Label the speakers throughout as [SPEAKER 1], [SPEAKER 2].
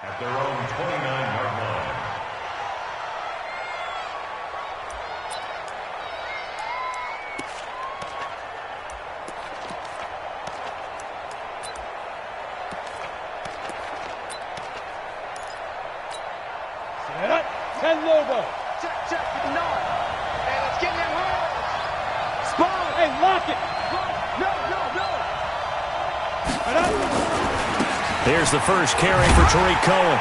[SPEAKER 1] At their own 29-yard line.
[SPEAKER 2] Ten logo.
[SPEAKER 3] Check, no. Hey, let's get in them hands. Spawn.
[SPEAKER 2] Hey, lock it.
[SPEAKER 3] No.
[SPEAKER 4] Here's the first carry for Tariq Cohen.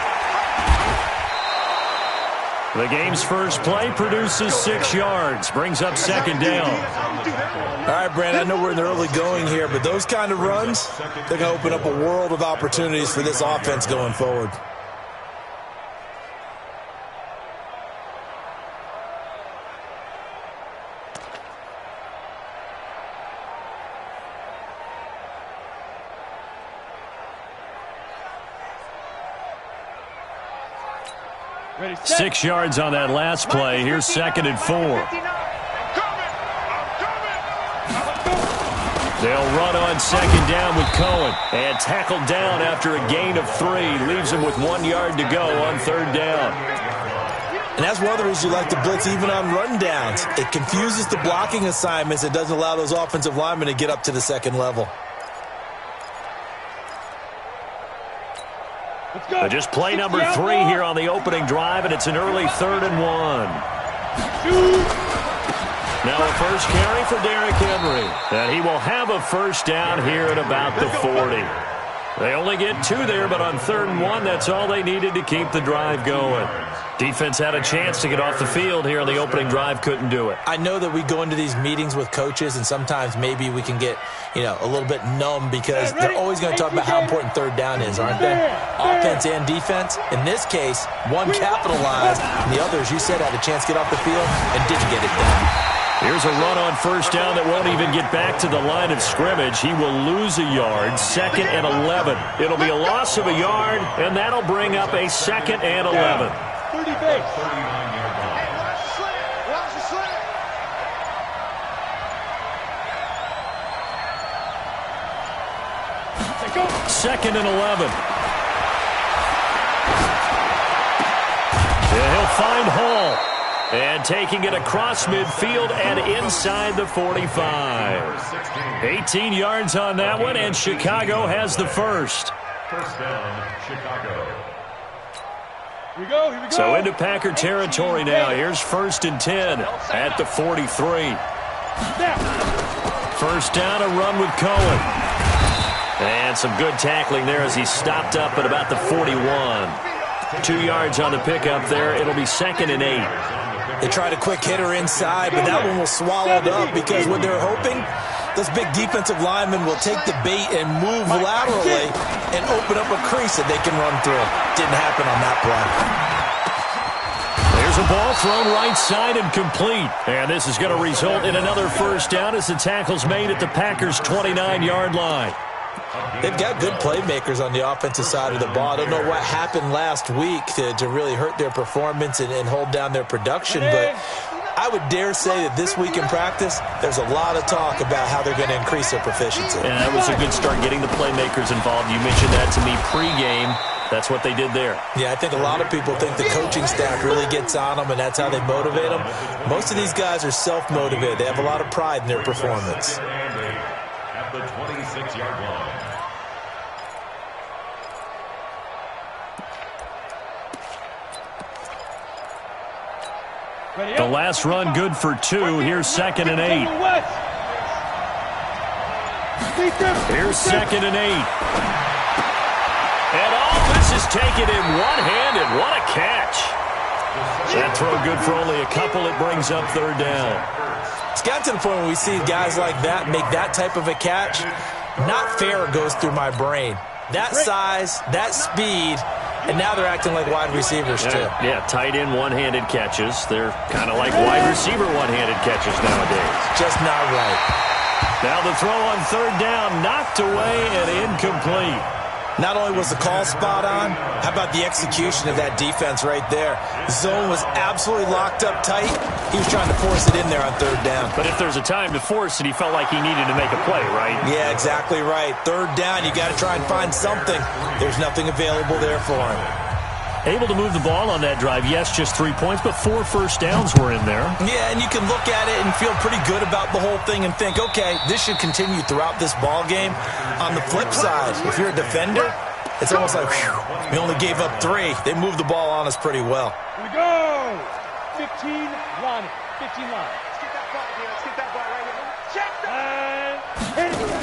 [SPEAKER 4] The game's first play produces 6 yards, brings up second down.
[SPEAKER 5] All right, Brandon, I know we're in the early going here, but those kind of runs, they're going to open up a world of opportunities for this offense going forward.
[SPEAKER 2] Ready,
[SPEAKER 4] 6 yards on that last play. Here's second and 4. They'll run on second down with Cohen. And tackled down after a gain of 3. Leaves him with 1 yard to go on third down.
[SPEAKER 5] And that's one of the reasons you like to blitz even on run downs. It confuses the blocking assignments. It doesn't allow those offensive linemen to get up to the second level.
[SPEAKER 4] Just play number 3 here on the opening drive, and it's an early 3rd and 1. Now a first carry for Derrick Henry. And he will have a first down here at about the 40. They only get 2 there, but on 3rd and 1, that's all they needed to keep the drive going. Defense had a chance to get off the field here on the opening drive, couldn't do it.
[SPEAKER 5] I know that we go into these meetings with coaches, and sometimes maybe we can get, a little bit numb because they're always going to talk about how important third down is, aren't they? Offense and defense. In this case, one capitalized, and the other, as you said, had a chance to get off the field and didn't get it done.
[SPEAKER 4] Here's a run on first down that won't even get back to the line of scrimmage. He will lose a yard, 2nd and 11. It'll be a loss of a yard, and that'll bring up a 2nd and 11.
[SPEAKER 2] 30 base.
[SPEAKER 1] 39-yard line.
[SPEAKER 3] Watch the slant.
[SPEAKER 2] Go.
[SPEAKER 4] 2nd and 11. And he'll find Hall. And taking it across midfield and inside the 45. 18 yards on that one, and Chicago has the first.
[SPEAKER 1] First down, Chicago.
[SPEAKER 2] Here we go.
[SPEAKER 4] So into Packer territory now. Here's 1st and 10 at the 43. First down, a run with Cohen. And some good tackling there as he stopped up at about the 41. 2 yards on the pickup there. It'll be 2nd and 8.
[SPEAKER 5] They tried a quick hitter inside, but that one was swallowed up because what they're hoping, those big defensive linemen will take the bait and move laterally and open up a crease that they can run through. Didn't happen on that play.
[SPEAKER 4] There's a ball thrown right side and complete. And this is going to result in another first down as the tackle's made at the Packers' 29-yard line.
[SPEAKER 5] They've got good playmakers on the offensive side of the ball. I don't know what happened last week to really hurt their performance and hold down their production, but I would dare say that this week in practice, there's a lot of talk about how they're going to increase their proficiency.
[SPEAKER 4] And that was a good start getting the playmakers involved. You mentioned that to me pregame. That's what they did there.
[SPEAKER 5] Yeah, I think a lot of people think the coaching staff really gets on them, and that's how they motivate them. Most of these guys are self-motivated. They have a lot of pride in their performance.
[SPEAKER 1] At the 26-yard line.
[SPEAKER 4] The last run good for 2. Here's 2nd and 8. Here's 2nd and 8. And all this is taken in one-handed. What a catch. That throw good for only a couple. It brings up 3rd down.
[SPEAKER 5] It's got to the point where we see guys like that make that type of a catch. Not fair goes through my brain. That size, that speed, and now they're acting like wide receivers too.
[SPEAKER 4] Yeah, tight end one-handed catches. They're kind of like wide receiver one-handed catches nowadays.
[SPEAKER 5] Just not right.
[SPEAKER 4] Now the throw on 3rd down, knocked away and incomplete.
[SPEAKER 5] Not only was the call spot on, how about the execution of that defense right there? The zone was absolutely locked up tight. He was trying to force it in there on 3rd down.
[SPEAKER 4] But if there's a time to force it, he felt like he needed to make a play, right?
[SPEAKER 5] Yeah, exactly right. 3rd down, you got to try and find something. There's nothing available there for him.
[SPEAKER 4] Able to move the ball on that drive. Yes, just 3 points, but 4 first downs were in there.
[SPEAKER 5] Yeah, and you can look at it and feel pretty good about the whole thing and think, okay, this should continue throughout this ball game. On the flip side, if you're a defender, it's almost like, whew, we only gave up 3. They moved the ball on us pretty well.
[SPEAKER 2] Here we go. 15 line. 15 line.
[SPEAKER 3] Let's get that ball here. Let's get that ball right here. Check that.
[SPEAKER 2] And hit it.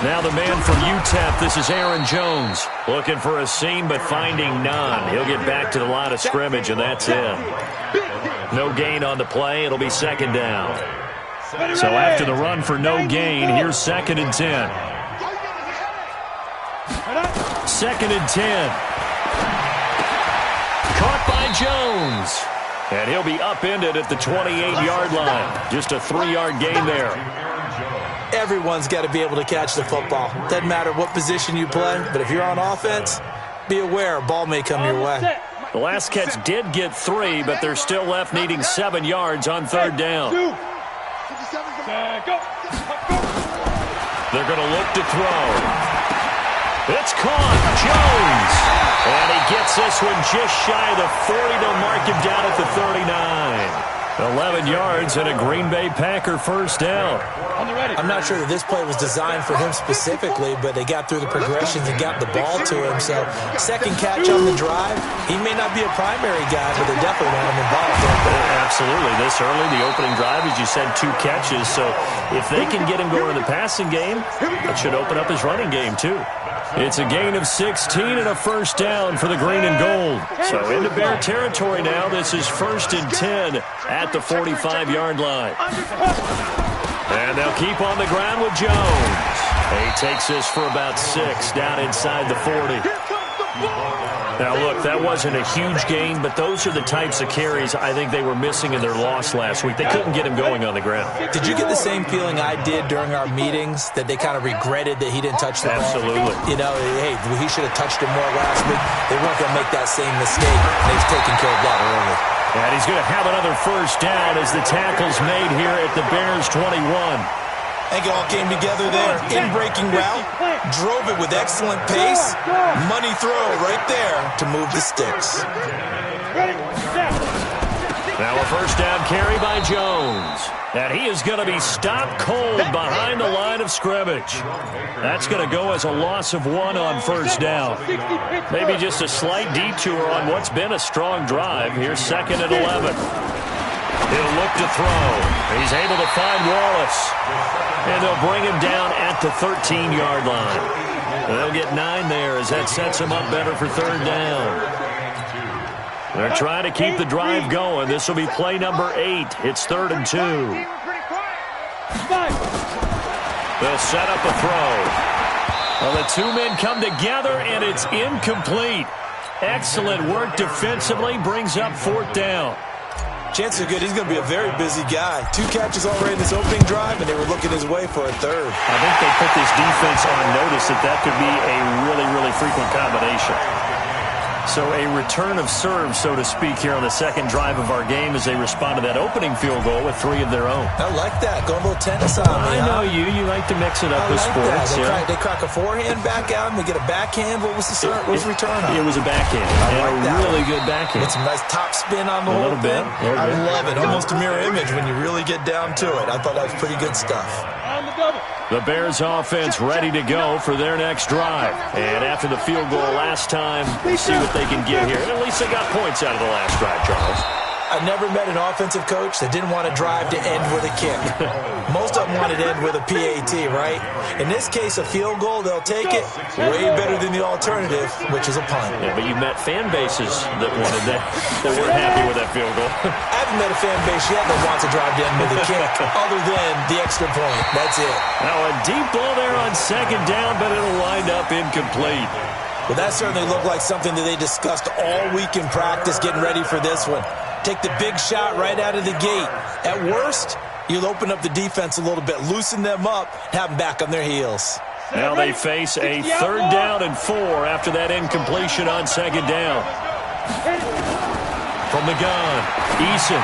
[SPEAKER 4] Now the man from UTEP, this is Aaron Jones. Looking for a seam, but finding none. He'll get back to the line of scrimmage, and that's it. No gain on the play. It'll be second down. So after the run for no gain, here's 2nd and 10. 2nd and 10. Caught by Jones. And he'll be upended at the 28-yard line. Just a 3-yard gain there.
[SPEAKER 5] Everyone's got to be able to catch the football. Doesn't matter what position you play, but if you're on offense, be aware a ball may come your way.
[SPEAKER 4] The last catch did get 3, but they're still left needing 7 yards on 3rd down.
[SPEAKER 2] Go.
[SPEAKER 4] They're going to look to throw. It's caught. Jones. And he gets this one just shy of the 40 to mark him down at the 39. 11 yards and a Green Bay Packer first down.
[SPEAKER 5] I'm not sure that this play was designed for him specifically, but they got through the progressions and got the ball to him. So, second catch on the drive. He may not be a primary guy, but they definitely want him involved.
[SPEAKER 4] Absolutely. This early, the opening drive, as you said, 2 catches. So, if they can get him going in the passing game, that should open up his running game, too. It's a gain of 16 and a first down for the green and gold. So into Bear territory now. This is 1st and 10 at the 45-yard line. And they'll keep on the ground with Jones. He takes this for about 6 down inside the 40. Now, look, that wasn't a huge gain, but those are the types of carries I think they were missing in their loss last week. They couldn't get him going on the ground.
[SPEAKER 5] Did you get the same feeling I did during our meetings, that they kind of regretted that he didn't touch the ball?
[SPEAKER 4] Absolutely.
[SPEAKER 5] You know, hey, he should have touched it more last week. They weren't going to make that same mistake, and they've taken care of that early.
[SPEAKER 4] And he's going to have another first down as the tackle's made here at the Bears' 21.
[SPEAKER 5] I think it all came together there. In-breaking route, drove it with excellent pace. Money throw right there to move the sticks.
[SPEAKER 4] Now a first down carry by Jones. And he is going to be stopped cold behind the line of scrimmage. That's going to go as a loss of 1 on first down. Maybe just a slight detour on what's been a strong drive. Here's 2nd and 11. He'll look to throw. He's able to find Wallace. And they'll bring him down at the 13-yard line. They'll get 9 there as that sets him up better for 3rd down. They're trying to keep the drive going. This will be play number 8. It's 3rd and 2. They'll set up a throw. Well, the 2 men come together, and it's incomplete. Excellent work defensively. Brings up 4th down.
[SPEAKER 5] Chances are good he's going to be a very busy guy. 2 catches already in this opening drive, and they were looking his way for a 3rd.
[SPEAKER 4] I think they put this defense on notice that could be a really, really frequent combination. So a return of serve, so to speak, here on the 2nd drive of our game as they respond to that opening field goal with 3 of their own.
[SPEAKER 5] I like that. Go a little tennis on me.
[SPEAKER 4] I know you. You like to mix it up with sports.
[SPEAKER 5] They crack a forehand back out, and they get a backhand. What was the serve? What was the return on?
[SPEAKER 4] It was a backhand.
[SPEAKER 5] I like that.
[SPEAKER 4] Really good backhand.
[SPEAKER 5] With some nice top spin on the whole thing. I love it. Almost a mirror image when you really get down to it. I thought that was pretty good stuff.
[SPEAKER 2] On the double.
[SPEAKER 4] The Bears offense ready to go for their next drive. And after the field goal last time, they see what they can get here. At least they got points out of the last drive, Charles.
[SPEAKER 5] I've never met an offensive coach that didn't want to drive to end with a kick. Most of them wanted to end with a PAT, right? In this case, a field goal, they'll take it. Way better than the alternative, which is a punt.
[SPEAKER 4] Yeah, but you've met fan bases that wanted that weren't happy with that field goal.
[SPEAKER 5] I haven't met a fan base yet that wants to drive to end with a kick, other than the extra point. That's it.
[SPEAKER 4] Now a deep ball there on 2nd down, but it'll wind up incomplete.
[SPEAKER 5] Well, that certainly looked like something that they discussed all week in practice, getting ready for this one. Take the big shot right out of the gate. At worst, you'll open up the defense a little bit, loosen them up, have them back on their heels.
[SPEAKER 4] Now they face a 3rd down and 4 after that incompletion on 2nd down. From the gun, Eason.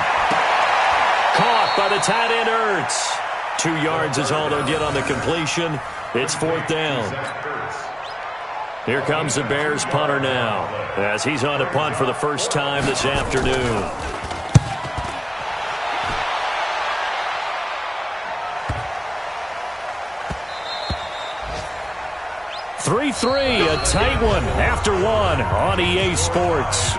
[SPEAKER 4] Caught by the tight end, Ertz. 2 yards is all they'll get on the completion. It's 4th down. Here comes the Bears punter now, as he's on to punt for the first time this afternoon. 3-3, a tight one after one on EA Sports.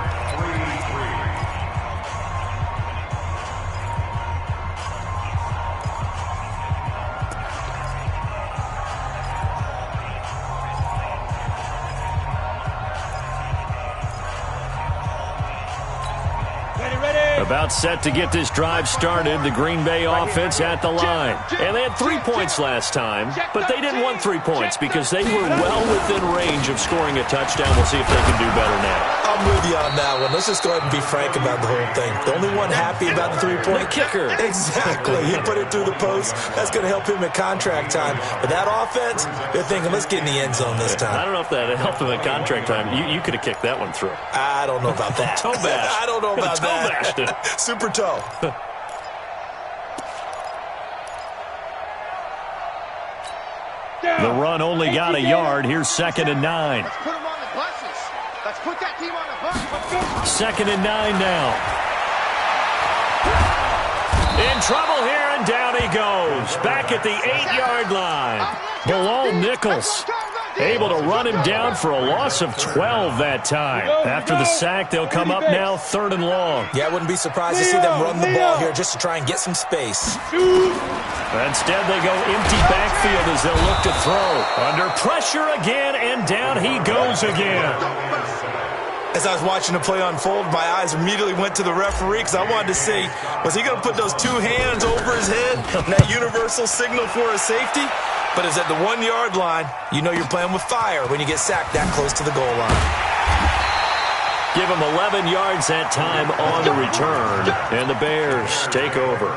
[SPEAKER 4] About set to get this drive started. The Green Bay offense at the line. And they had 3 points last time, but they didn't want 3 points because they were well within range of scoring a touchdown. We'll see if they can do better now.
[SPEAKER 5] I'm with you on that one. Let's just go ahead and be frank about the whole thing. The only one happy about the 3-point
[SPEAKER 4] kicker.
[SPEAKER 5] Exactly. He put it through the post. That's going to help him at contract time. But that offense, they're thinking, let's get in the end zone this time.
[SPEAKER 4] I don't know if that helped him at contract time. You could have kicked that one through.
[SPEAKER 5] I don't know about that.
[SPEAKER 4] Toe bash.
[SPEAKER 5] I don't know about
[SPEAKER 4] toe
[SPEAKER 5] that.
[SPEAKER 4] Bashed it.
[SPEAKER 5] Super toe.
[SPEAKER 4] The run only got a yard. Here's 2nd and 9.
[SPEAKER 3] Let's put them on the buses. Let's put that team on the bus.
[SPEAKER 4] 2nd and 9 now. In trouble here, and down he goes. Back at the 8-yard line. Below Nichols. Able to run him down for a loss of 12 that time. After the sack, they'll come up now 3rd and long.
[SPEAKER 5] Yeah, I wouldn't be surprised to see them run the ball here just to try and get some space.
[SPEAKER 4] Instead, they go empty backfield as they'll look to throw. Under pressure again, and down he goes again.
[SPEAKER 5] As I was watching the play unfold, my eyes immediately went to the referee because I wanted to see, was he going to put those 2 hands over his head, that universal signal for a safety? But it's at the 1-yard line. You know you're playing with fire when you get sacked that close to the goal line.
[SPEAKER 4] Give him 11 yards that time on the return, and the Bears take over.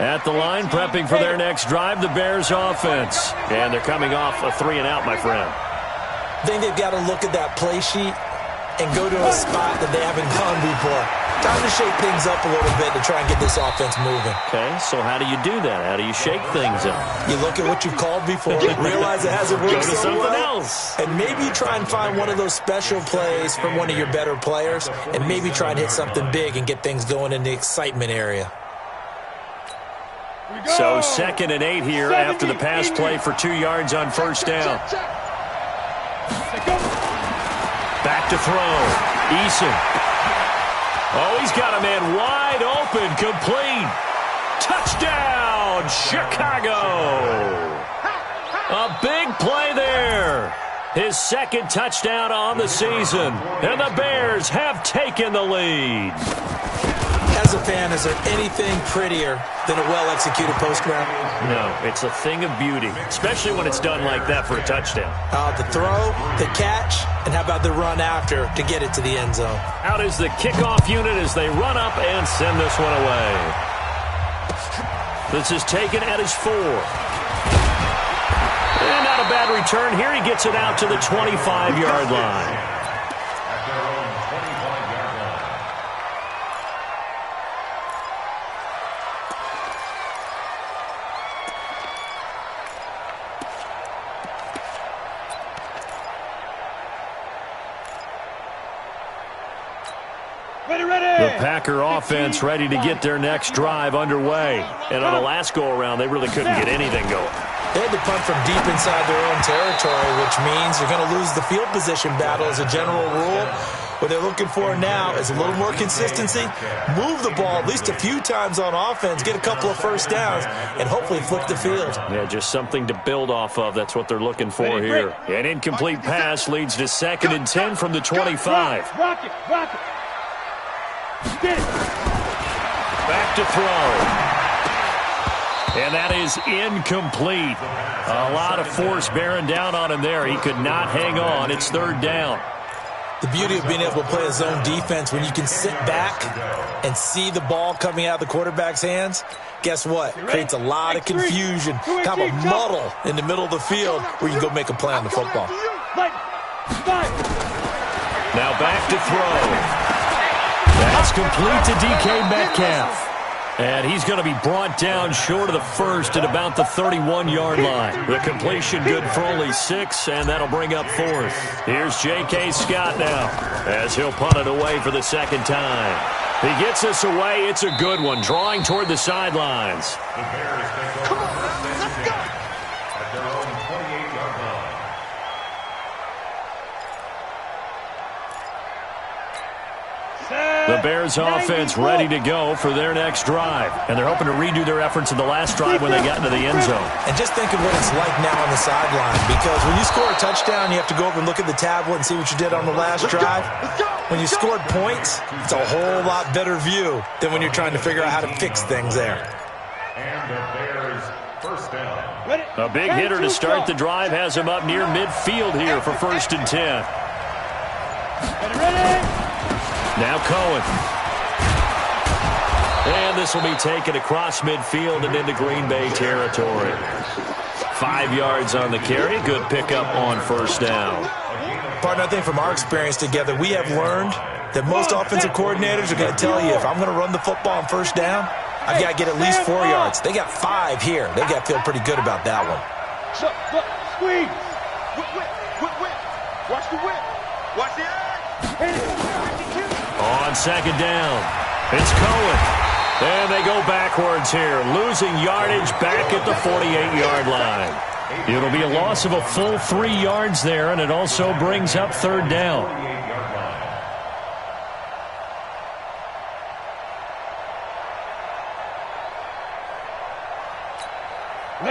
[SPEAKER 4] At the line, prepping for their next drive, the Bears offense. And they're coming off a 3-and-out, my friend.
[SPEAKER 5] I think they've got to look at that play sheet and go to a spot that they haven't gone before. Time to shake things up a little bit to try and get this offense moving.
[SPEAKER 4] Okay, so how do you do that? How do you shake things up?
[SPEAKER 5] You look at what you've called before, realize it hasn't worked
[SPEAKER 4] Go to
[SPEAKER 5] so
[SPEAKER 4] something
[SPEAKER 5] well,
[SPEAKER 4] else.
[SPEAKER 5] and maybe try and find one of those special plays from one of your better players, and maybe try and hit something big and get things going in the excitement area.
[SPEAKER 4] So 2nd and 8 here after the pass play for 2 yards on 1st down. Back to throw. Eason. Oh, he's got a man wide open, complete. Touchdown, Chicago. A big play there. His 2nd touchdown on the season. And the Bears have taken the lead.
[SPEAKER 5] As a fan, is there anything prettier than a well-executed post grab?
[SPEAKER 4] No, it's a thing of beauty, especially when it's done like that for a touchdown.
[SPEAKER 5] The throw, the catch, and how about the run after to get it to the end zone?
[SPEAKER 4] Out is the kickoff unit as they run up and send this one away. This is taken at his 4. And not a bad return here. He gets it out to the 25-yard line. The Packer offense ready to get their next drive underway. And on the last go-around, they really couldn't get anything going.
[SPEAKER 5] They had to punt from deep inside their own territory, which means you're going to lose the field position battle as a general rule. What they're looking for now is a little more consistency, move the ball at least a few times on offense, get a couple of first downs, and hopefully flip the field.
[SPEAKER 4] Yeah, just something to build off of. That's what they're looking for here. An incomplete pass leads to 2nd and 10 from the 25.
[SPEAKER 2] Rock it.
[SPEAKER 4] Back to throw. And that is incomplete. A lot of force bearing down on him there. He could not hang on. It's 3rd down.
[SPEAKER 5] The beauty of being able to play a zone defense when you can sit back and see the ball coming out of the quarterback's hands, guess what? Creates a lot of confusion, kind of a muddle in the middle of the field where you can go make a play on the football.
[SPEAKER 4] Now back to throw. That's complete to DK Metcalf. And he's going to be brought down short of the first at about the 31-yard line. The completion good for only 6, and that'll bring up 4th. Here's J.K. Scott now as he'll punt it away for the second time. He gets this away. It's a good one, drawing toward the sidelines.
[SPEAKER 1] The Bears take over first and 10 at their own 28-yard line.
[SPEAKER 4] The Bears offense ready to go for their next drive. And they're hoping to redo their efforts in the last drive when they got into the end zone.
[SPEAKER 5] And just think of what it's like now on the sideline, because when you score a touchdown, you have to go over and look at the tablet and see what you did on the last drive. When you scored points, it's a whole lot better view than when you're trying to figure out how to fix things there.
[SPEAKER 1] And the Bears first down.
[SPEAKER 4] A big hitter to start the drive has him up near midfield here for 1st and 10. Now Cohen. And this will be taken across midfield and into Green Bay territory. 5 yards on the carry. Good pickup on 1st down.
[SPEAKER 5] Partner, I think from our experience together, we have learned that most offensive coordinators are going to tell you, if I'm going to run the football on 1st down, I've got to get at least 4 yards. They got 5 here. They got to feel pretty good about that one.
[SPEAKER 2] Squeeze.
[SPEAKER 3] Whip. Watch the whip. Watch the eye.
[SPEAKER 4] On 2nd down, it's Cohen. And they go backwards here, losing yardage back at the 48-yard line. It'll be a loss of a full 3 yards there, and it also brings up 3rd down.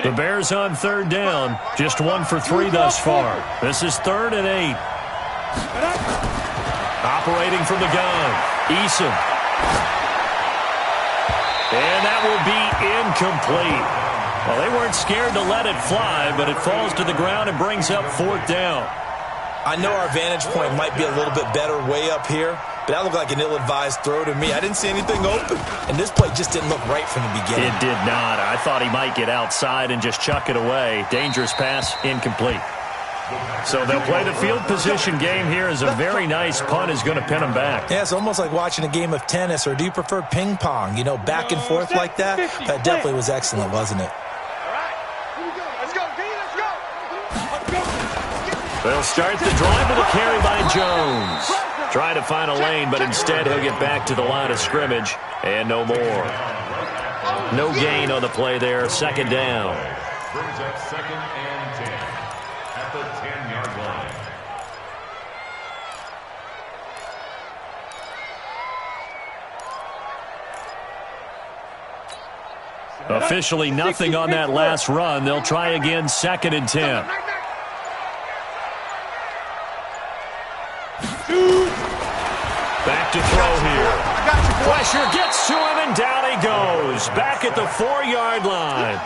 [SPEAKER 4] The Bears on 3rd down, just 1 for 3 thus far. This is 3rd and 8. Operating from the gun, Eason. And that will be incomplete. Well, they weren't scared to let it fly, but it falls to the ground and brings up 4th down.
[SPEAKER 5] I know our vantage point might be a little bit better way up here, but that looked like an ill-advised throw to me. I didn't see anything open, and this play just didn't look right from the beginning.
[SPEAKER 4] It did not. I thought he might get outside and just chuck it away. Dangerous pass, incomplete. So they'll play the field position game here as a very nice punt is going to pin them back.
[SPEAKER 5] Yeah, it's almost like watching a game of tennis, or do you prefer ping pong? You know, back and forth like that? That definitely was excellent, wasn't it?
[SPEAKER 3] All right. Here we go. Let's go, D. Let's go.
[SPEAKER 4] They'll start the drive with a carry by Jones. Trying to find a lane, but instead he'll get back to the line of scrimmage and no more. No gain on the play there. 2nd down.
[SPEAKER 1] Brings up 2nd and 10 at the 10-yard line.
[SPEAKER 4] Officially nothing on that last run. They'll try again, 2nd and 10. Back to throw here. Pressure gets to him, and down he goes. Back at the 4-yard line.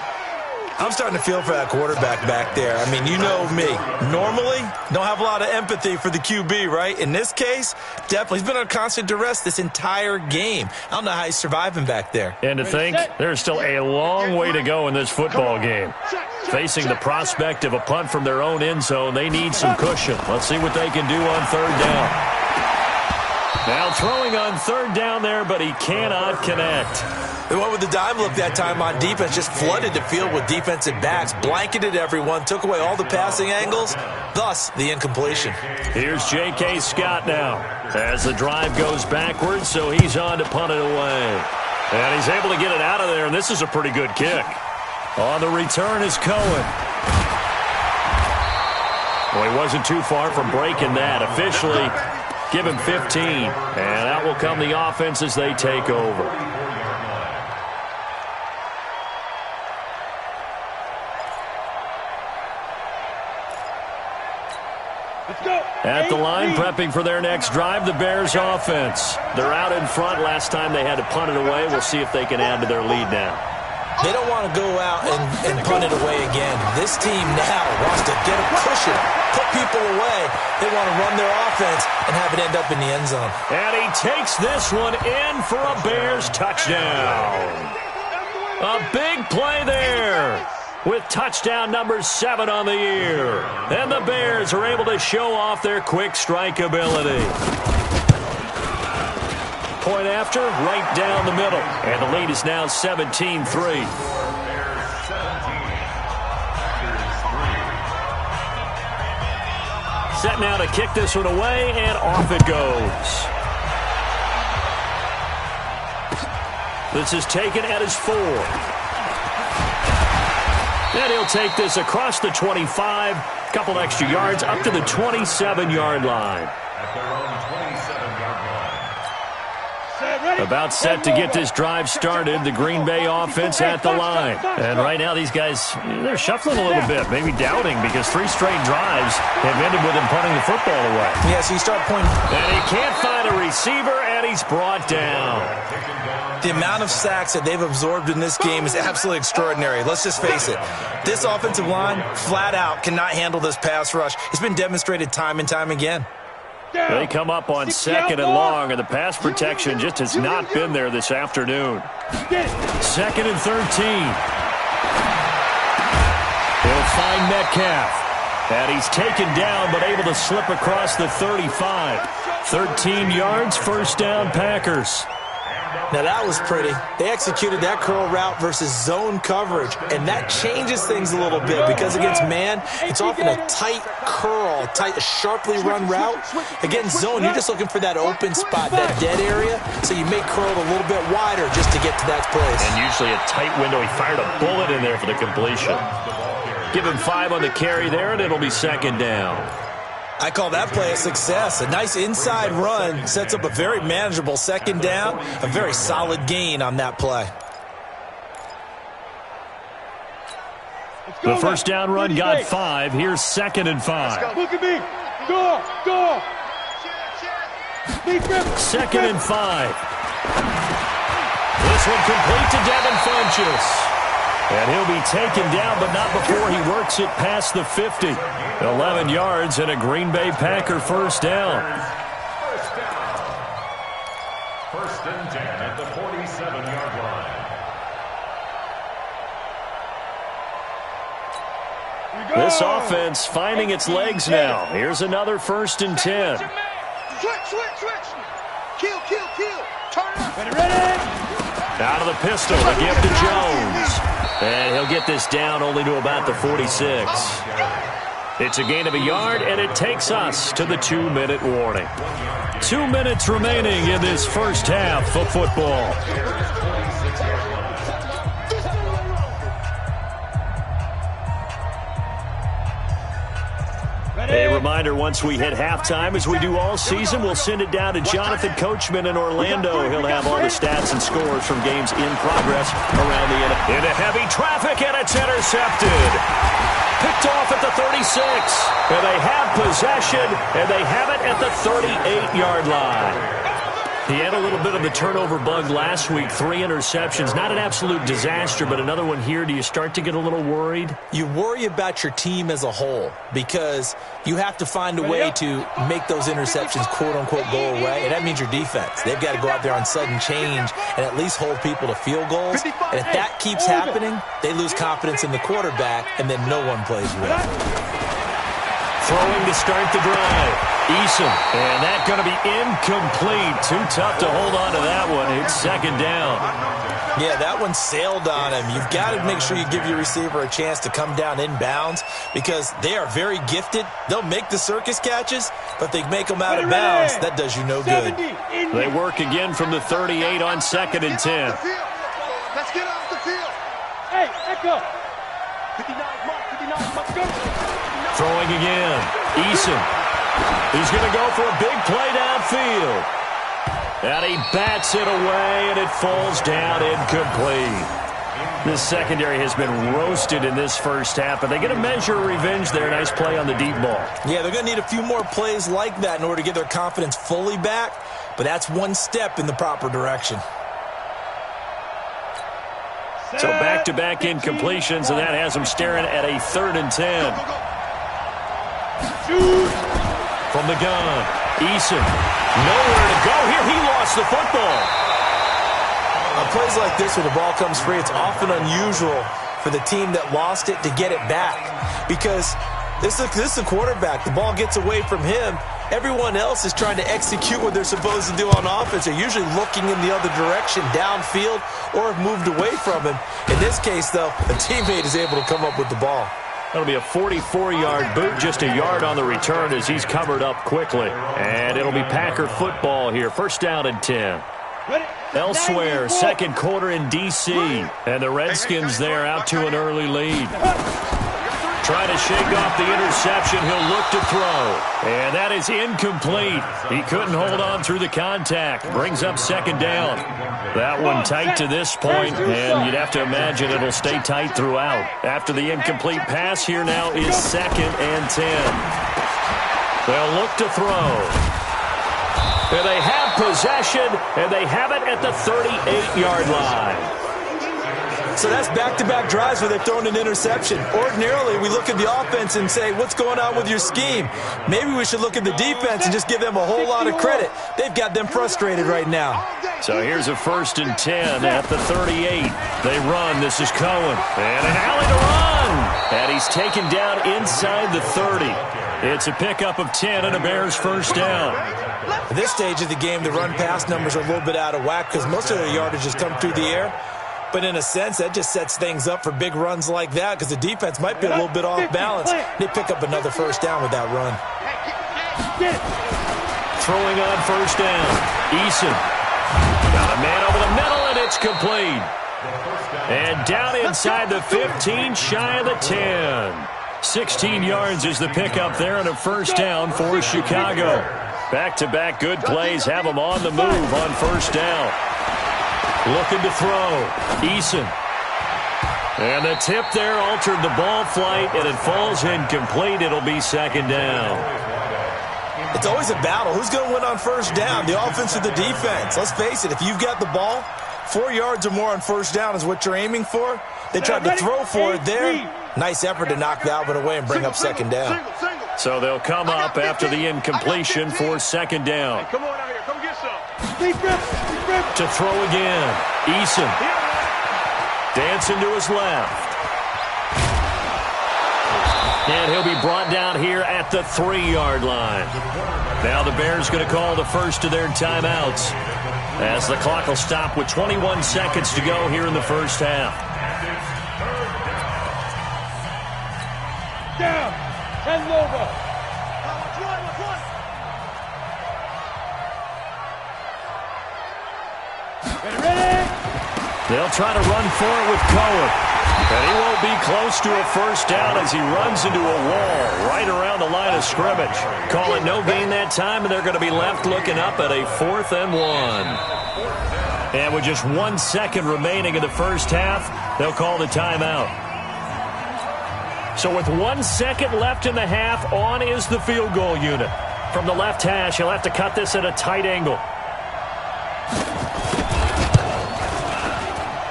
[SPEAKER 5] I'm starting to feel for that quarterback back there. I mean, you know me. Normally, don't have a lot of empathy for the QB, right? In this case, definitely. He's been on constant duress this entire game. I don't know how he's surviving back there.
[SPEAKER 4] And to think, there's still a long way to go in this football game. Facing the prospect of a punt from their own end zone, they need some cushion. Let's see what they can do on 3rd down. Now throwing on 3rd down there, but he cannot connect.
[SPEAKER 5] The one with the dime look that time on defense just flooded the field with defensive backs, blanketed everyone, took away all the passing angles, thus the incompletion.
[SPEAKER 4] Here's J.K. Scott now as the drive goes backwards, so he's on to punt it away. And he's able to get it out of there, and this is a pretty good kick. On the return is Cohen. Well, he wasn't too far from breaking that. Officially, give him 15, and that will come the offense as they take over. At the line, prepping for their next drive, the Bears offense. They're out in front. Last time they had to punt it away. We'll see if they can add to their lead now.
[SPEAKER 5] They don't want to go out and punt it away again. This team now wants to get a cushion, put people away. They want to run their offense and have it end up in the end zone.
[SPEAKER 4] And he takes this one in for a Bears touchdown. A big play there, with touchdown number 7 on the year. And the Bears are able to show off their quick strike ability. point after, right down the middle. And the lead is now 17-3. Set now to kick this one away, and off it goes. This is taken at his 4. And he'll take this across the 25, couple extra yards, up to the 27-yard line.
[SPEAKER 1] At their own 27-yard line.
[SPEAKER 4] About set to get this drive started, the Green Bay offense at the line. And right now these guys, they're shuffling a little bit, maybe doubting, because 3 straight drives have ended with him punting the football away.
[SPEAKER 5] Yeah, so you start pointing.
[SPEAKER 4] And he can't find a receiver, and he's brought down.
[SPEAKER 5] The amount of sacks that they've absorbed in this game is absolutely extraordinary. Let's just face it. This offensive line, flat out, cannot handle this pass rush. It's been demonstrated time and time again.
[SPEAKER 4] They come up on 2nd and long, and the pass protection just has not been there this afternoon. 2nd and 13. He'll find Metcalf. And he's taken down, but able to slip across the 35. 13 yards, first down, Packers.
[SPEAKER 5] Now, that was pretty. They executed that curl route versus zone coverage, and that changes things a little bit because against man, it's often a tight curl, sharply run route. Against zone, you're just looking for that open spot, that dead area, so you make curl a little bit wider just to get to that place.
[SPEAKER 4] And usually a tight window. He fired a bullet in there for the completion. Give him 5 on the carry there, and it'll be 2nd down.
[SPEAKER 5] I call that play a success. A nice inside run sets up a very manageable 2nd down, a very solid gain on that play.
[SPEAKER 4] The first down run got 5. Here's 2nd and 5.
[SPEAKER 2] Look at me. Go.
[SPEAKER 4] 2nd and 5. This one complete to Devin Funchess. And he'll be taken down, but not before he works it past the 50. 11 yards and a Green Bay Packer first down.
[SPEAKER 1] First and 10 at the 47-yard line.
[SPEAKER 4] This offense finding its legs now. Here's another 1st and 10.
[SPEAKER 3] Switch. Kill. Turn up.
[SPEAKER 2] Ready.
[SPEAKER 4] Out of the pistol to give to Jones. And he'll get this down only to about the 46. It's a gain of a yard, and it takes us to the 2-minute warning. 2 minutes remaining in this first half of football. A reminder, once we hit halftime, as we do all season, we'll send it down to Jonathan Coachman in Orlando. He'll have all the stats and scores from games in progress around the NFL. Into heavy traffic, and it's intercepted. Picked off at the 36. And they have possession, and they have it at the 38-yard line. He had a little bit of the turnover bug last week, 3 interceptions. Not an absolute disaster, but another one here. Do you start to get a little worried?
[SPEAKER 5] You worry about your team as a whole because you have to find a way to make those interceptions, quote-unquote, go away, and that means your defense. They've got to go out there on sudden change and at least hold people to field goals. And if that keeps happening, they lose confidence in the quarterback, and then no one plays well.
[SPEAKER 4] Throwing to start the drive. Eason, and that's going to be incomplete. Too tough to hold on to that one. It's 2nd down.
[SPEAKER 5] Yeah, that one sailed on him. You've got to make sure you give your receiver a chance to come down inbounds because they are very gifted. They'll make the circus catches, but they make them out of bounds. That does you no good.
[SPEAKER 4] They work again from the 38 on 2nd and 10.
[SPEAKER 3] Let's get off the field.
[SPEAKER 2] Hey, Echo.
[SPEAKER 3] 59, let's go.
[SPEAKER 4] Throwing again. Eason. He's going to go for a big play downfield. And he bats it away, and it falls down incomplete. This secondary has been roasted in this first half, but they get a measure of revenge there. Nice play on the deep ball.
[SPEAKER 5] Yeah, they're going to need a few more plays like that in order to get their confidence fully back, but that's one step in the proper direction.
[SPEAKER 4] So back-to-back incompletions, and that has them staring at a 3rd and 10. From the gun, Eason, nowhere to go here. He lost the football.
[SPEAKER 5] On plays like this where the ball comes free, it's often unusual for the team that lost it to get it back because this is a quarterback. The ball gets away from him, everyone else is trying to execute what they're supposed to do on offense. They're usually looking in the other direction, downfield, or have moved away from him. In this case, though, a teammate is able to come up with the ball.
[SPEAKER 4] That'll be a 44-yard boot, just a yard on the return as he's covered up quickly. And it'll be Packer football here, first down and 10. Elsewhere, second quarter in D.C. And the Redskins there out to an early lead. Trying to shake off the interception. He'll look to throw. And that is incomplete. He couldn't hold on through the contact. Brings up second down. That one tight to this point, and you'd have to imagine it'll stay tight throughout. After the incomplete pass, here now is second and 10. They'll look to throw. And they have possession, and they have it at the 38-yard line.
[SPEAKER 5] So that's back-to-back drives where they've thrown an interception. Ordinarily, we look at the offense and say, what's going on with your scheme? Maybe we should look at the defense and just give them a whole lot of credit. They've got them frustrated right now.
[SPEAKER 4] So here's a first and 10 at the 38. They run. This is Cohen. And an alley to run. And he's taken down inside the 30. It's a pickup of 10 and a Bears first down.
[SPEAKER 5] At this stage of the game, the run-pass numbers are a little bit out of whack because most of their yardage has come through the air. But in a sense, that just sets things up for big runs like that because the defense might be a little bit off balance. They pick up another first down with that run.
[SPEAKER 4] Throwing on first down. Eason. Got a man over the middle, and it's complete. And down inside the 15, shy of the 10. 16 yards is the pickup there, and a first down for Chicago. Back-to-back good plays have them on the move on first down. Looking to throw. Eason. And the tip there altered the ball flight, and it falls incomplete. It'll be second down.
[SPEAKER 5] It's always a battle. Who's going to win on first down, the offense or the defense? Let's face it, if you've got the ball, 4 yards or more on first down is what you're aiming for. They tried to throw for it there. Nice effort to knock that one away and bring up second down.
[SPEAKER 4] So they'll come up after the incompletion for second down.
[SPEAKER 3] Come on out here. Come get some.
[SPEAKER 4] To throw again. Eason. Dancing to his left. And he'll be brought down here at the 3-yard line. Now the Bears going to call the first of their timeouts as the clock will stop with 21 seconds to go here in the first half.
[SPEAKER 2] Down. And over.
[SPEAKER 4] They'll try to run for it with Cohen. And he won't be close to a first down as he runs into a wall right around the line of scrimmage. Call it no gain that time, and they're going to be left looking up at a 4th and 1. And with just 1 second remaining in the first half, they'll call the timeout. So with 1 second left in the half, on is the field goal unit. From the left hash, he'll have to cut this at a tight angle.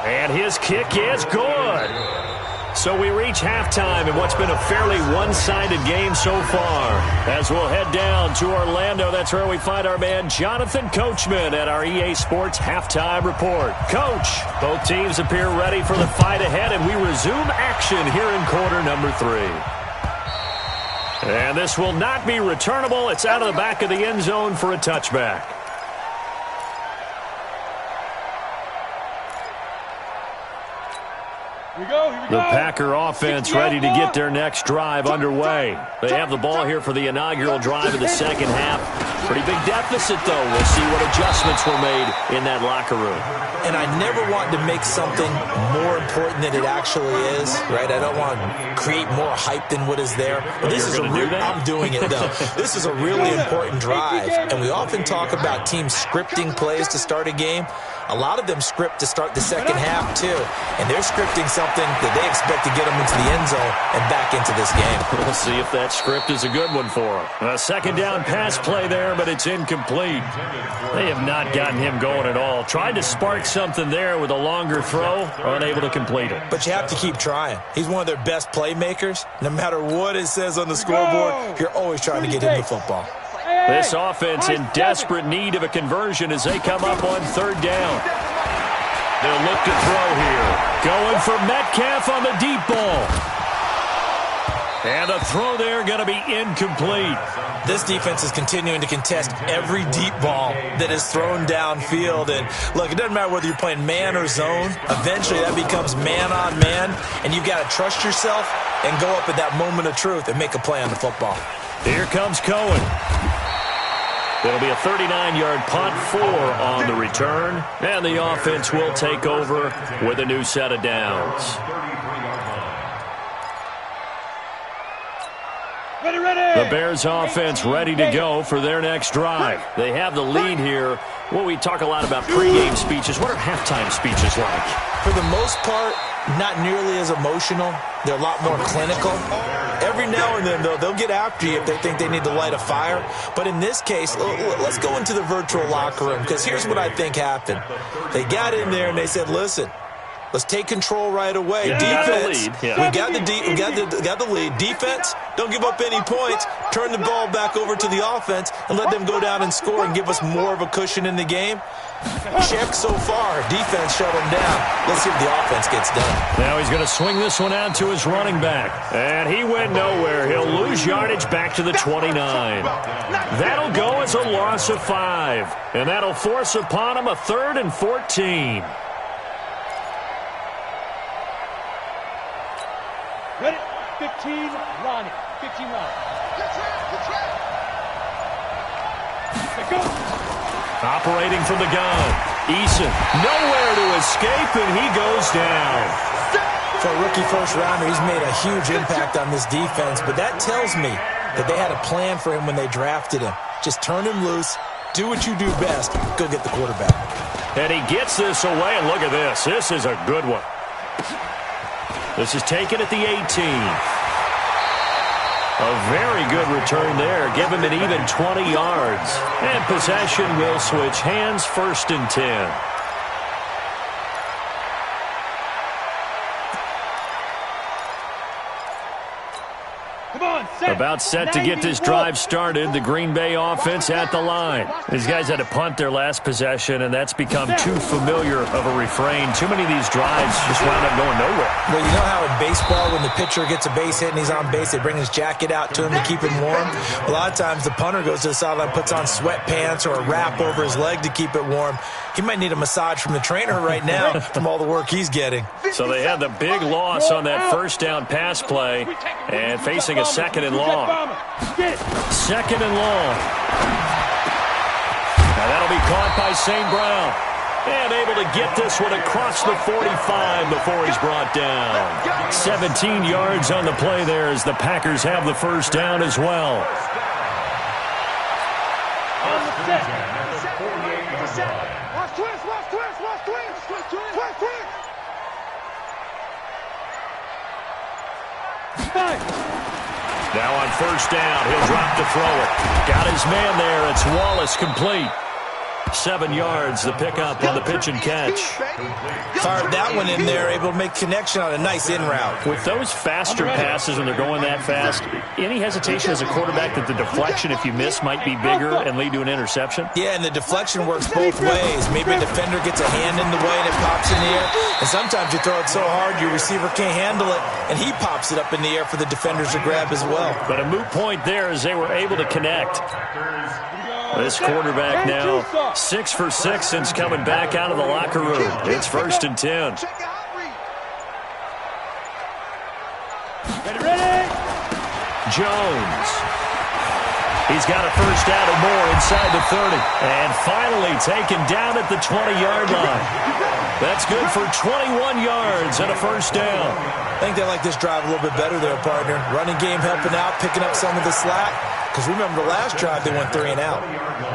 [SPEAKER 4] And his kick is good. So we reach halftime in what's been a fairly one-sided game so far. As we'll head down to Orlando, that's where we find our man Jonathan Coachman at our EA Sports Halftime Report. Coach, both teams appear ready for the fight ahead, and we resume action here in quarter number 3. And this will not be returnable. It's out of the back of the end zone for a touchback. The Packer offense ready to get their next drive underway. They have the ball here for the inaugural drive of the second half. Pretty big deficit, though. We'll see what adjustments were made in that locker room.
[SPEAKER 5] And I never want to make something more important than it actually is, right? I don't want to create more hype than what is there. This is I'm doing it, though. This is a really important drive, and we often talk about teams scripting plays to start a game. A lot of them script to start the second half, too. And they're scripting something that they expect to get them into the end zone and back into this game.
[SPEAKER 4] We'll see if that script is a good one for them. A second down pass play there, but it's incomplete. They have not gotten him going at all. Tried to spark something there with a longer throw, unable to complete it.
[SPEAKER 5] But you have to keep trying. He's one of their best playmakers. No matter what it says on the scoreboard, you're always trying to get him the football.
[SPEAKER 4] This offense in desperate need of a conversion as they come up on third down. They'll look to throw here. Going for Metcalf on the deep ball. And the throw there going to be incomplete.
[SPEAKER 5] This defense is continuing to contest every deep ball that is thrown downfield. And, look, it doesn't matter whether you're playing man or zone. Eventually, that becomes man-on-man, and you've got to trust yourself and go up at that moment of truth and make a play on the football.
[SPEAKER 4] Here comes Cohen. It'll be a 39-yard punt, 4 on the return, and the offense will take over with a new set of downs. The Bears offense ready to go for their next drive. They have the lead here. Well, we talk a lot about pregame speeches. What are halftime speeches like?
[SPEAKER 5] For the most part, not nearly as emotional. They're a lot more clinical. Every now and then, though, they'll get after you if they think they need to light a fire. But in this case, let's go into the virtual locker room, because here's what I think happened. They got in there and they said, listen, let's take control right away. Defense, we got the lead. Defense, don't give up any points. Turn the ball back over to the offense and let them go down and score and give us more of a cushion in the game. Check so far. Defense shut them down. Let's see if the offense gets done.
[SPEAKER 4] Now he's going to swing this one out to his running back. And he went nowhere. He'll lose yardage back to the 29. That'll go as a loss of 5. And that'll force upon him a 3rd and 14.
[SPEAKER 2] Ready? 15, Ronnie. 15, Ronnie. Go.
[SPEAKER 4] Operating from the gun. Eason, nowhere to escape, and he goes down.
[SPEAKER 5] For a rookie first-rounder, he's made a huge impact on this defense, but that tells me that they had a plan for him when they drafted him. Just turn him loose, do what you do best, go get the quarterback.
[SPEAKER 4] And he gets this away, and look at this. This is a good one. This is taken at the 18. A very good return there. Give him an even 20 yards. And possession will switch hands, 1st and 10. About set to get this drive started. The Green Bay offense at the line. These guys had to punt their last possession, and that's become too familiar of a refrain. Too many of these drives just wound up going nowhere.
[SPEAKER 5] Well, you know how in baseball, when the pitcher gets a base hit and he's on base, they bring his jacket out to him to keep him warm? A lot of times the punter goes to the sideline, puts on sweatpants or a wrap over his leg to keep it warm. He might need a massage from the trainer right now from all the work he's getting.
[SPEAKER 4] So they had the big loss on that first down pass play and facing a 2nd and long. 2nd and long. Now that'll be caught by St. Brown. And able to get this one across the 45 before he's brought down. 17 yards on the play there as the Packers have the first down as well.
[SPEAKER 2] On the set.
[SPEAKER 4] Now on first down, he'll drop to throw it. Got his man there. It's Wallace complete. 7 yards, the pickup on the pitch and catch.
[SPEAKER 5] Fired that one in there, able to make connection on a nice in route.
[SPEAKER 4] With those faster passes when they're going that fast, any hesitation as a quarterback that the deflection, if you miss, might be bigger and lead to an interception?
[SPEAKER 5] Yeah, and the deflection works both ways. Maybe a defender gets a hand in the way and it pops in the air. And sometimes you throw it so hard your receiver can't handle it, and he pops it up in the air for the defenders to grab as well.
[SPEAKER 4] But a moot point there as they were able to connect. This quarterback now 6 for 6 since coming back out of the locker room. It's 1st and 10.
[SPEAKER 2] Ready?
[SPEAKER 4] Jones. He's got a first down and more inside the 30. And finally taken down at the 20-yard line. That's good for 21 yards and a first down.
[SPEAKER 5] I think they like this drive a little bit better there, partner. Running game helping out, picking up some of the slack. Because remember, the last drive, they went 3 and out.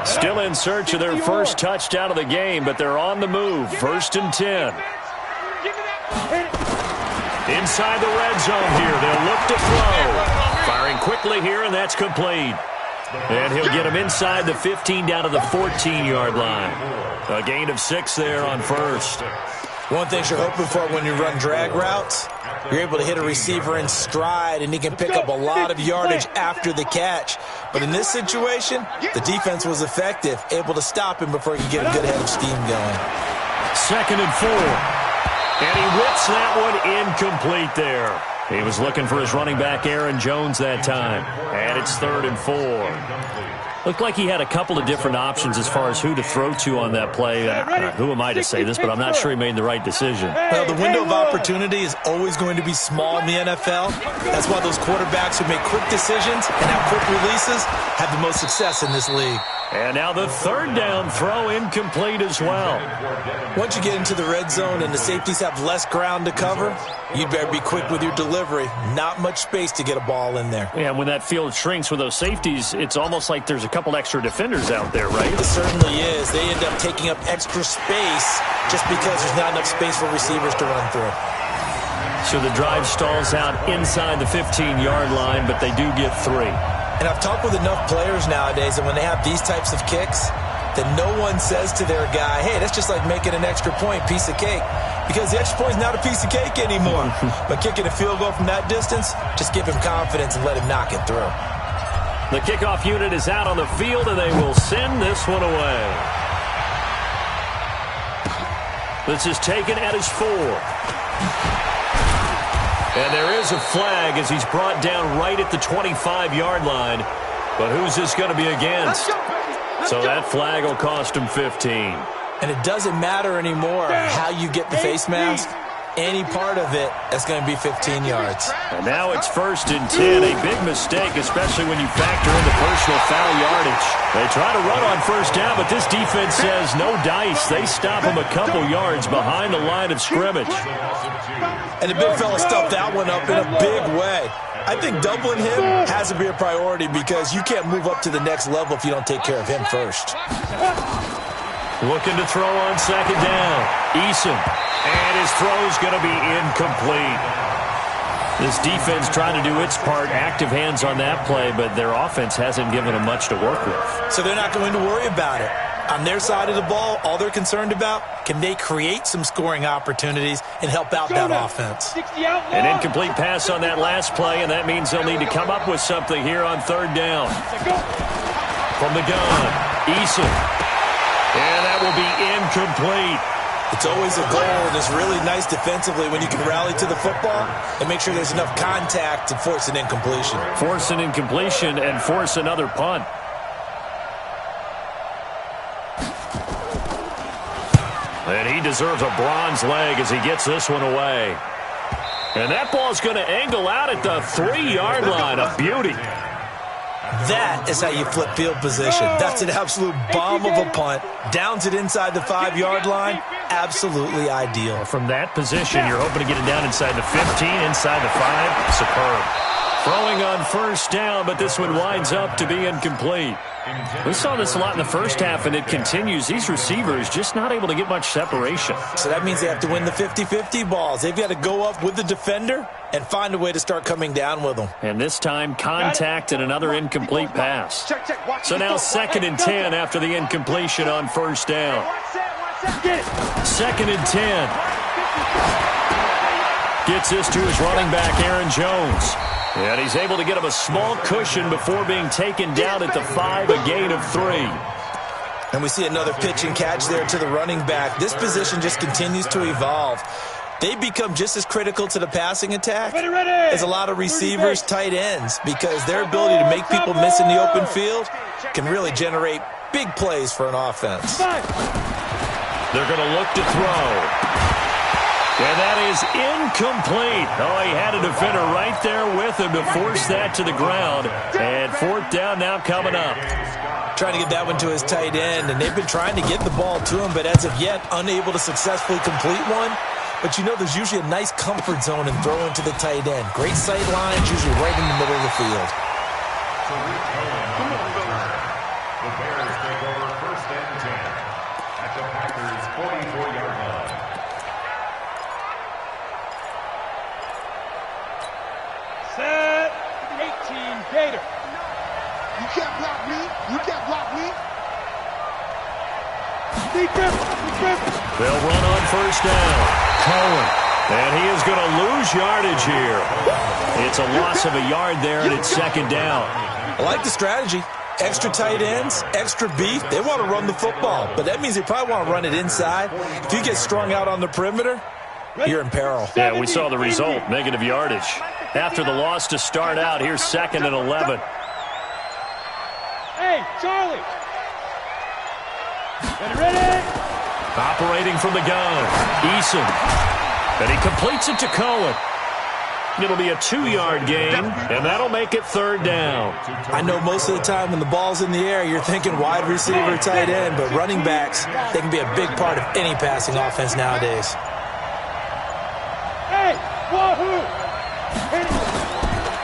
[SPEAKER 4] Still in search of their first touchdown of the game, but they're on the move. 1st and 10. Inside the red zone here. They'll look to throw. Firing quickly here, and that's complete. And he'll get him inside the 15 down to the 14-yard line. A gain of 6 there on first.
[SPEAKER 5] One thing you're hoping for when you run drag routes, you're able to hit a receiver in stride, and he can pick up a lot of yardage after the catch. But in this situation, the defense was effective, able to stop him before he could get a good head of steam going.
[SPEAKER 4] 2nd and 4. And he whips that one incomplete there. He was looking for his running back, Aaron Jones, that time. And it's 3rd and 4. Looked like he had a couple of different options as far as who to throw to on that play. Who am I to say this, but I'm not sure he made the right decision.
[SPEAKER 5] Well, the window of opportunity is always going to be small in the NFL. That's why those quarterbacks who make quick decisions and have quick releases have the most success in this league.
[SPEAKER 4] And now the 3rd down throw incomplete as well.
[SPEAKER 5] Once you get into the red zone and the safeties have less ground to cover, you'd better be quick with your delivery. Not much space to get a ball in there.
[SPEAKER 4] Yeah, when that field shrinks with those safeties, it's almost like there's a couple extra defenders out there, right?
[SPEAKER 5] It certainly is. They end up taking up extra space just because there's not enough space for receivers to run through.
[SPEAKER 4] So the drive stalls out inside the 15-yard line, but they do get 3.
[SPEAKER 5] And I've talked with enough players nowadays that when they have these types of kicks, that no one says to their guy, hey, that's just like making an extra point, piece of cake. Because the extra point is not a piece of cake anymore. But kicking a field goal from that distance, just give him confidence and let him knock it through.
[SPEAKER 4] The kickoff unit is out on the field, and they will send this one away. This is taken at his 4. And there is a flag as he's brought down right at the 25-yard line. But who's this going to be against? So that flag will cost him 15.
[SPEAKER 5] And it doesn't matter anymore how you get the face mask. Any part of it, that's going to be 15 yards.
[SPEAKER 4] And now it's 1st and 10. A big mistake, especially when you factor in the personal foul yardage. They try to run on 1st down, but this defense says no dice. They stop him a couple yards behind the line of scrimmage.
[SPEAKER 5] And the big fella stuffed that one up in a big way. I think doubling him has to be a priority because you can't move up to the next level if you don't take care of him first.
[SPEAKER 4] Looking to throw on 2nd down. Eason. And his throw's going to be incomplete. This defense trying to do its part, active hands on that play, but their offense hasn't given them much to work with.
[SPEAKER 5] So they're not going to worry about it. On their side of the ball, all they're concerned about, can they create some scoring opportunities and help out that offense?
[SPEAKER 4] An incomplete pass on that last play, and that means they'll need to come up with something here on 3rd down. From the gun, Eason. And that will be incomplete.
[SPEAKER 5] It's always a goal, and it's really nice defensively when you can rally to the football and make sure there's enough contact to force an incompletion.
[SPEAKER 4] Force an incompletion and force another punt. And he deserves a bronze leg as he gets this one away. And that ball's going to angle out at the 3-yard line. A beauty.
[SPEAKER 5] That is how you flip field position. That's an absolute bomb of a punt. Downs it inside the 5-yard line. Absolutely ideal.
[SPEAKER 4] From that position, you're hoping to get it down inside the 15, inside the 5. Superb. Throwing on 1st down, but this one winds up to be incomplete. We saw this a lot in the first half, and it continues. These receivers just not able to get much separation.
[SPEAKER 5] So that means they have to win the 50-50 balls. They've got to go up with the defender and find a way to start coming down with them.
[SPEAKER 4] And this time, contact and another incomplete pass. So now 2nd and 10 after the incompletion on 1st down. 2nd and 10. Gets this to his running back, Aaron Jones. And he's able to get him a small cushion before being taken down at the 5, a gain of 3.
[SPEAKER 5] And we see another pitch and catch there to the running back. This position just continues to evolve. They become just as critical to the passing attack as a lot of receivers, tight ends, because their ability to make people miss in the open field can really generate big plays for an offense.
[SPEAKER 4] They're going to look to throw. And that is incomplete. Oh, he had a defender right there with him to force that to the ground. And 4th down now coming up.
[SPEAKER 5] Trying to get that one to his tight end, and they've been trying to get the ball to him, but as of yet, unable to successfully complete one. But you know there's usually a nice comfort zone in throwing to the tight end. Great sight lines, usually right in the middle of the field.
[SPEAKER 1] The Bears take over 1st and 10 at the Packers' 44-yard line.
[SPEAKER 2] Set 18 Gator.
[SPEAKER 3] You can't block me. You can't block me.
[SPEAKER 4] They'll run on 1st down. Cohen. And he is going to lose yardage here. It's a loss of a yard there, and it's 2nd down.
[SPEAKER 5] I like the strategy. Extra tight ends, extra beef. They want to run the football, but that means they probably want to run it inside. If you get strung out on the perimeter, you're in peril.
[SPEAKER 4] Yeah, we saw the result, negative yardage. After the loss to start out, here's 2nd and 11.
[SPEAKER 2] Hey, Charlie. Ready?
[SPEAKER 4] Operating from the gun, Eason. And he completes it to Cohen. It'll be a 2-yard gain, and that'll make it 3rd down.
[SPEAKER 5] I know most of the time when the ball's in the air, you're thinking wide receiver, tight end, but running backs, they can be a big part of any passing offense nowadays.
[SPEAKER 2] Hey, wahoo!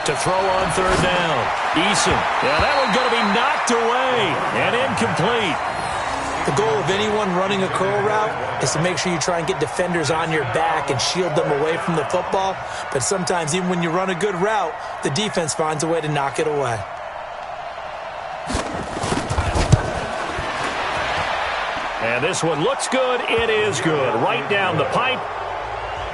[SPEAKER 4] To throw on 3rd down, Eason. Yeah, that one's going to be knocked away and incomplete.
[SPEAKER 5] The goal of anyone running a curl route is to make sure you try and get defenders on your back and shield them away from the football. But sometimes, even when you run a good route, the defense finds a way to knock it away.
[SPEAKER 4] And this one looks good. It is good. Right down the pipe.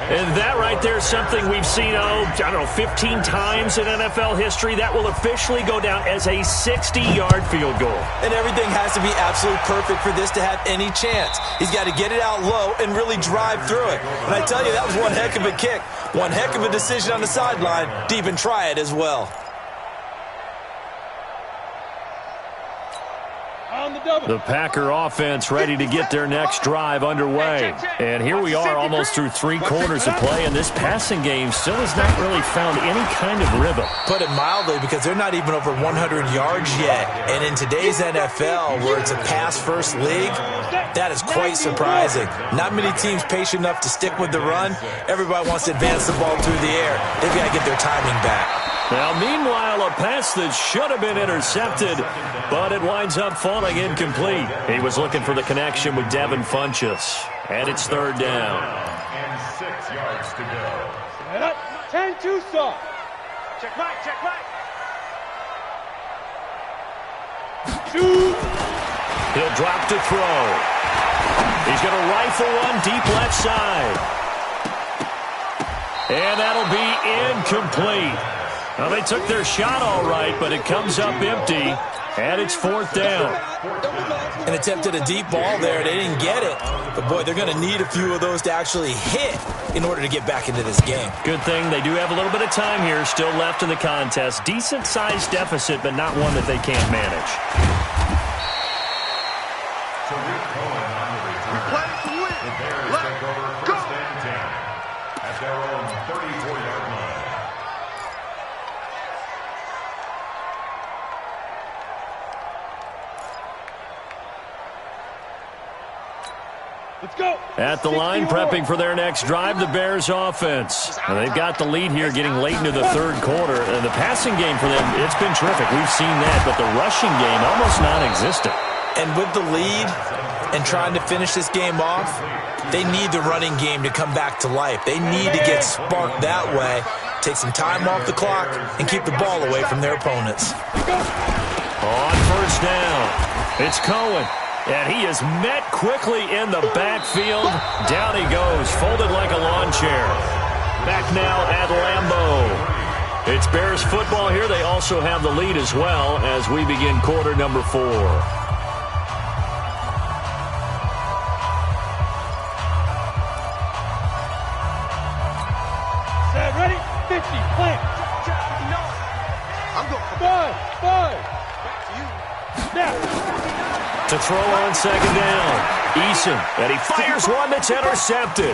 [SPEAKER 4] And that right there is something we've seen, 15 times in NFL history. That will officially go down as a 60-yard field goal.
[SPEAKER 5] And everything has to be absolutely perfect for this to have any chance. He's got to get it out low and really drive through it. And I tell you, that was one heck of a kick. One heck of a decision on the sideline to even try it as well.
[SPEAKER 4] The Packer offense ready to get their next drive underway. And here we are almost through 3 quarters of play, and this passing game still has not really found any kind of rhythm.
[SPEAKER 5] Put it mildly, because they're not even over 100 yards yet. And in today's NFL, where it's a pass-first league, that is quite surprising. Not many teams patient enough to stick with the run. Everybody wants to advance the ball through the air. They've got to get their timing back.
[SPEAKER 4] Now, meanwhile, a pass that should have been intercepted, but it winds up falling incomplete. He was looking for the connection with Devin Funchess, and it's 3rd down.
[SPEAKER 1] And 6 yards to go.
[SPEAKER 2] Set up. 10-2 stop.
[SPEAKER 3] Check right, check right.
[SPEAKER 2] Shoot.
[SPEAKER 4] He'll drop to throw. He's going to rifle one deep left side. And that'll be incomplete. Well, they took their shot all right, but it comes up empty, and it's 4th down.
[SPEAKER 5] And attempted a deep ball there. They didn't get it. But, boy, they're going to need a few of those to actually hit in order to get back into this game.
[SPEAKER 4] Good thing they do have a little bit of time here still left in the contest. Decent-sized deficit, but not one that they can't manage.
[SPEAKER 1] The Bears take over 1st and 10 at their own 34-yard line.
[SPEAKER 2] Let's go.
[SPEAKER 4] At the line, prepping for their next drive, the Bears offense. And they've got the lead here getting late into the 3rd quarter. And the passing game for them, it's been terrific. We've seen that, but the rushing game almost non-existent.
[SPEAKER 5] And with the lead and trying to finish this game off, they need the running game to come back to life. They need to get sparked that way, take some time off the clock, and keep the ball away from their opponents.
[SPEAKER 4] On 1st down, it's Cohen. And he is met quickly in the backfield. Down he goes, folded like a lawn chair. Back now at Lambeau. It's Bears football here. They also have the lead as well as we begin quarter number 4.
[SPEAKER 2] Set, ready? 50, plant.
[SPEAKER 3] I'm going for
[SPEAKER 2] 5.
[SPEAKER 3] back to you.
[SPEAKER 2] Now.
[SPEAKER 4] To throw on 2nd down, Eason, and he fires one that's intercepted.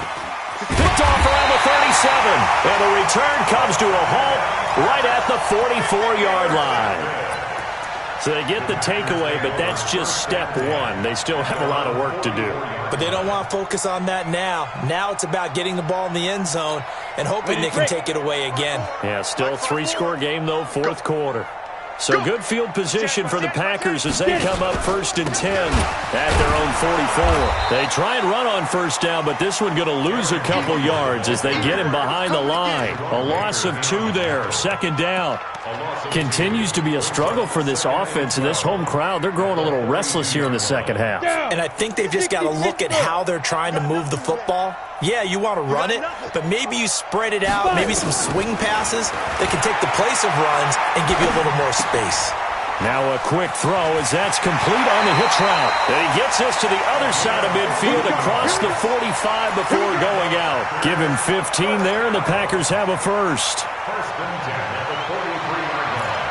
[SPEAKER 4] Picked off around the 37, and the return comes to a halt right at the 44-yard line. So they get the takeaway, but that's just step 1. They still have a lot of work to do.
[SPEAKER 5] But they don't want to focus on that now. Now it's about getting the ball in the end zone and hoping they can take it away again.
[SPEAKER 4] Yeah, still a 3-score game, though, 4th quarter. So good field position for the Packers as they come up 1st and 10 at their own 44. They try and run on 1st down, but this one going to lose a couple yards as they get him behind the line. A loss of 2 there, 2nd down. Continues to be a struggle for this offense and this home crowd. They're growing a little restless here in the 2nd half.
[SPEAKER 5] And I think they've just got to look at how they're trying to move the football. Yeah, you want to run it, but maybe you spread it out, maybe some swing passes that can take the place of runs and give you a little more space.
[SPEAKER 4] Now a quick throw as that's complete on the hitch route. And he gets us to the other side of midfield across the 45 before going out. Give him 15 there, and the Packers have a first.
[SPEAKER 1] First and 10 at the 43-yard line.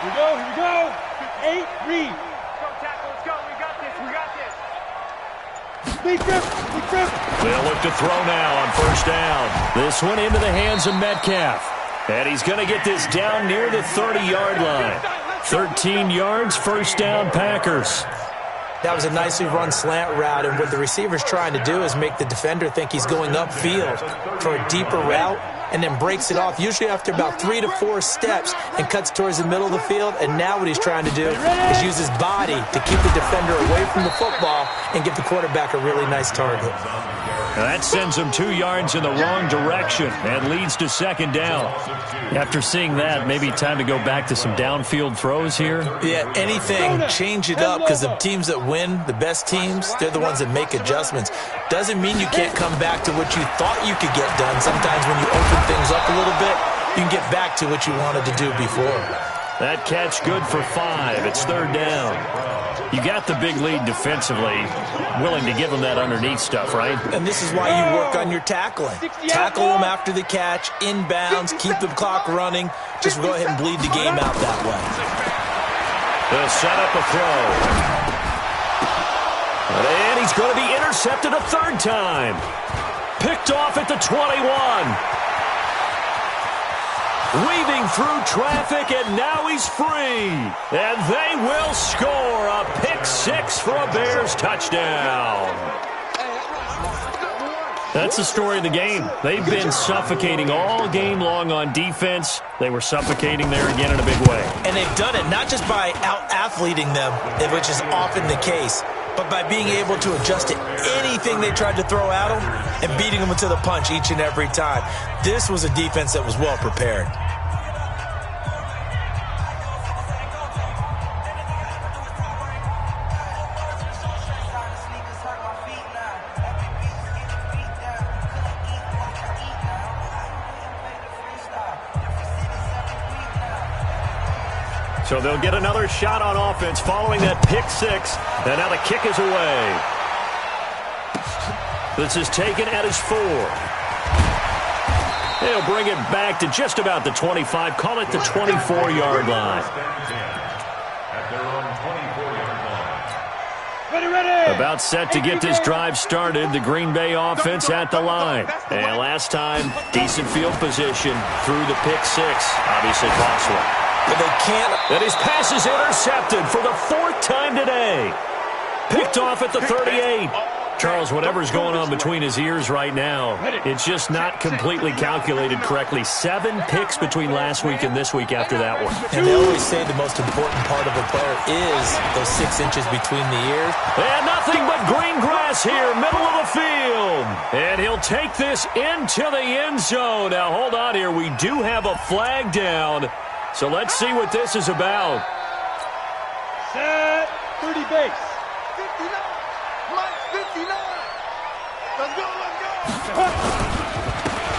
[SPEAKER 2] Here we go. 8, read.
[SPEAKER 3] Go, tackle, let's go. We got this. We got this.
[SPEAKER 2] Big trip.
[SPEAKER 4] They'll look to throw now on first down. This one into the hands of Metcalf. And he's going to get this down near the 30-yard line. 13 yards, first down, Packers.
[SPEAKER 5] That was a nicely run slant route, and what the receiver's trying to do is make the defender think he's going upfield for a deeper route, and then breaks it off, usually after about 3 to 4 steps, and cuts towards the middle of the field. And now what he's trying to do is use his body to keep the defender away from the football and give the quarterback a really nice target.
[SPEAKER 4] That sends him 2 yards in the wrong direction and leads to second down. After seeing that, maybe time to go back to some downfield throws here.
[SPEAKER 5] Yeah, anything, change it up, because the teams that win, the best teams, they're the ones that make adjustments. Doesn't mean you can't come back to what you thought you could get done. Sometimes when you open things up a little bit, you can get back to what you wanted to do before.
[SPEAKER 4] That catch good for 5. It's third down. You got the big lead defensively, willing to give them that underneath stuff, right?
[SPEAKER 5] And this is why you work on your tackling. Tackle them after the catch, inbounds, keep the clock running. Just go ahead and bleed the game out that way.
[SPEAKER 4] They'll set up a throw. And he's going to be intercepted a third time. Picked off at the 21. Weaving through traffic, and now he's free. And they will score a pick 6 for a Bears touchdown. That's the story of the game. They've been suffocating all game long on defense. They were suffocating there again in a big way.
[SPEAKER 5] And they've done it not just by out-athleting them, which is often the case, but by being able to adjust to anything they tried to throw at them and beating them to the punch each and every time. This was a defense that was well prepared.
[SPEAKER 4] So they'll get another shot on offense following that pick 6. And now the kick is away. This is taken at his 4. They'll bring it back to just about the 25. Call it the 24-yard line.
[SPEAKER 1] At their own 24-yard line.
[SPEAKER 2] Ready.
[SPEAKER 4] About set to get this drive started. The Green Bay offense at the line. And last time, decent field position through the pick 6. Obviously costly.
[SPEAKER 5] But they can't.
[SPEAKER 4] And his pass is intercepted for the 4th time today. Picked off at the 38. Charles, whatever's going on between his ears right now, it's just not completely calculated correctly. 7 picks between last week and this week after that one.
[SPEAKER 5] And they always say the most important part of a player is those 6 inches between the ears.
[SPEAKER 4] And nothing but green grass here, middle of the field. And he'll take this into the end zone. Now, hold on here. We do have a flag down. So let's see what this is about.
[SPEAKER 2] Set. 30 base.
[SPEAKER 3] 59. Mike, 59. Let's go.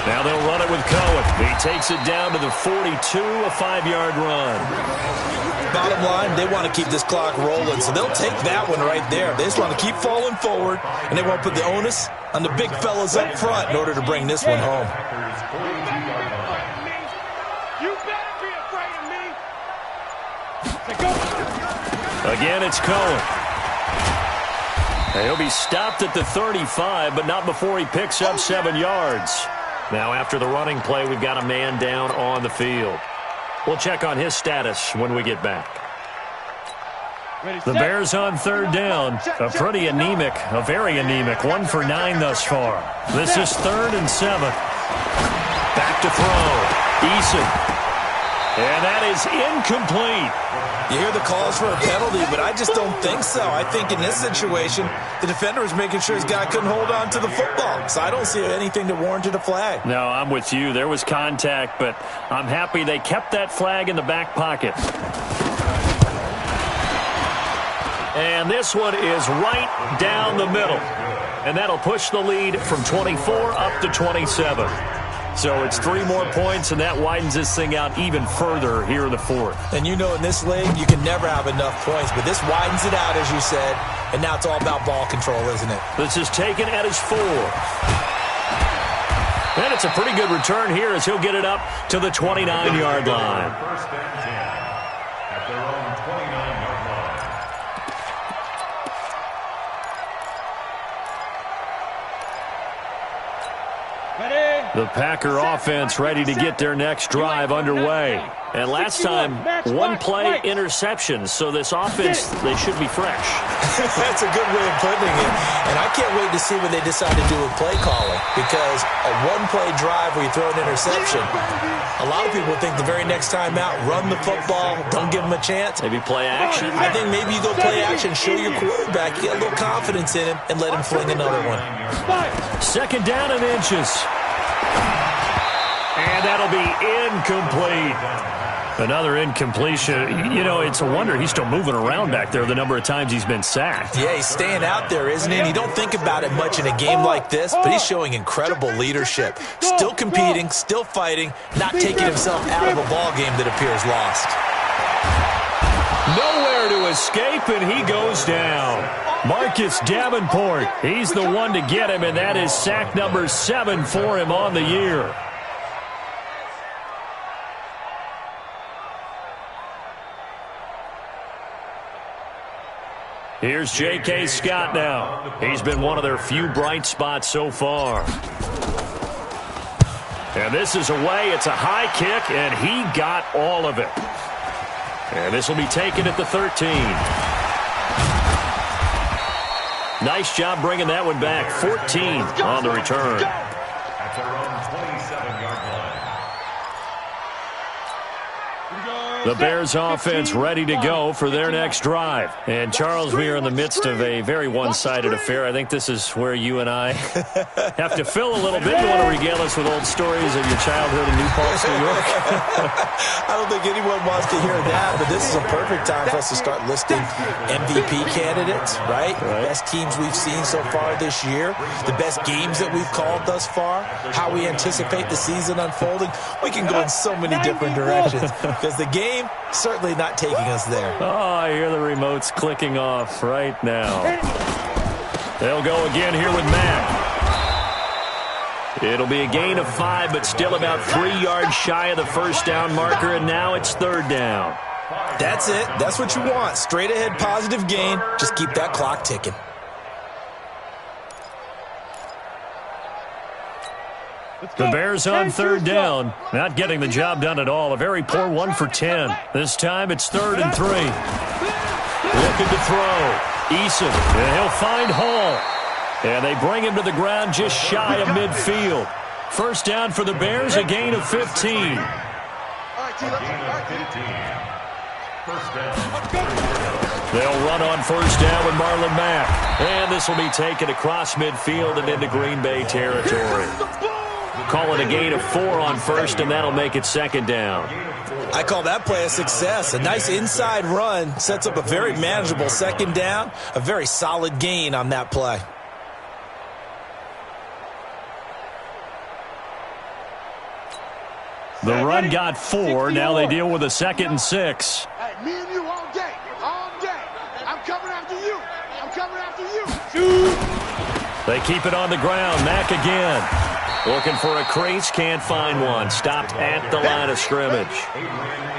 [SPEAKER 4] Now they'll run it with Cohen. He takes it down to the 42, a 5-yard run.
[SPEAKER 5] Bottom line, they want to keep this clock rolling, so they'll take that one right there. They just want to keep falling forward, and they want to put the onus on the big fellas up front in order to bring this one home.
[SPEAKER 4] Again, it's Cohen. He'll be stopped at the 35, but not before he picks up 7 yards. Now, after the running play, we've got a man down on the field. We'll check on his status when we get back. The Bears on third down. A pretty anemic, a very anemic. 1 for 9 thus far. This is 3rd and 7. Back to throw. Eason. And that is incomplete.
[SPEAKER 5] You hear the calls for a penalty, but I just don't think so. I think in this situation, the defender was making sure his guy couldn't hold on to the football. So I don't see anything that warranted a flag.
[SPEAKER 4] No, I'm with you. There was contact, but I'm happy they kept that flag in the back pocket. And this one is right down the middle. And that'll push the lead from 24 up to 27. So it's 3 more points, and that widens this thing out even further here in the fourth.
[SPEAKER 5] And you know in this league, you can never have enough points, but this widens it out, as you said, and now it's all about ball control, isn't it?
[SPEAKER 4] This is taken at his 4. And it's a pretty good return here as he'll get it up to the 29-yard line.
[SPEAKER 1] First and 10 at their own 29-yard line.
[SPEAKER 4] The Packer offense ready to get their next drive underway. And last time, 1-play interception. So this offense, they should be fresh.
[SPEAKER 5] That's a good way of putting it. And I can't wait to see what they decide to do with play calling. Because a 1-play drive where you throw an interception, a lot of people think the very next time out, run the football, don't give them a chance.
[SPEAKER 4] Maybe play action.
[SPEAKER 5] I think maybe you go play action, show your quarterback, get a little confidence in him, and let him fling another one.
[SPEAKER 4] 2nd down and inches. And that'll be incomplete. Another incompletion. You know, it's a wonder he's still moving around back there the number of times he's been sacked.
[SPEAKER 5] Yeah, he's staying out there, isn't he? And you don't think about it much in a game like this, but he's showing incredible leadership. Still competing, still fighting, not taking himself out of a ball game that appears lost.
[SPEAKER 4] Nowhere to escape, and he goes down. Marcus Davenport, he's the one to get him, and that is sack number 7 for him on the year. Here's J.K. Scott now. He's been one of their few bright spots so far. And this is away. It's a high kick, and he got all of it. And this will be taken at the 13. Nice job bringing that one back. 14 on the return.
[SPEAKER 1] At their own 27-yard line.
[SPEAKER 4] The Bears offense ready to go for their next drive. And, Charles, we are in the midst of a very one-sided affair. I think this is where you and I have to fill a little bit. You want to regale us with old stories of your childhood in New Paltz, New York?
[SPEAKER 5] I don't think anyone wants to hear that, but this is a perfect time for us to start listing MVP candidates, right? Best teams we've seen so far this year, the best games that we've called thus far, how we anticipate the season unfolding. We can go in so many different directions because the game certainly not taking us there.
[SPEAKER 4] Oh, I hear the remotes clicking off right now. They'll go again here with Mack. It'll be a gain of 5, but still about 3 yards shy of the first down marker, and now it's 3rd down.
[SPEAKER 5] That's it. That's what you want. Straight ahead positive gain. Just keep that clock ticking.
[SPEAKER 4] The Bears on 3rd down. Not getting the job done at all. A very poor 1 for 10. This time it's 3rd and 3. Looking to throw. Eason, and he'll find Hall. And they bring him to the ground just shy of midfield. First down for the Bears, a gain of 15.
[SPEAKER 1] A gain of 15. First down.
[SPEAKER 4] They'll run on first down with Marlon Mack. And this will be taken across midfield and into Green Bay territory. Call it a gain of 4 on first, and that'll make it 2nd down.
[SPEAKER 5] I call that play a success. A nice inside run sets up a very manageable 2nd down. A very solid gain on that play.
[SPEAKER 4] The run got 4. Now they deal with a 2nd and 6.
[SPEAKER 3] Hey, me and you all day. All day. I'm coming after you. I'm coming after you.
[SPEAKER 4] They keep it on the ground. Mack again. Looking for a crease, can't find one. Stopped at the line of scrimmage.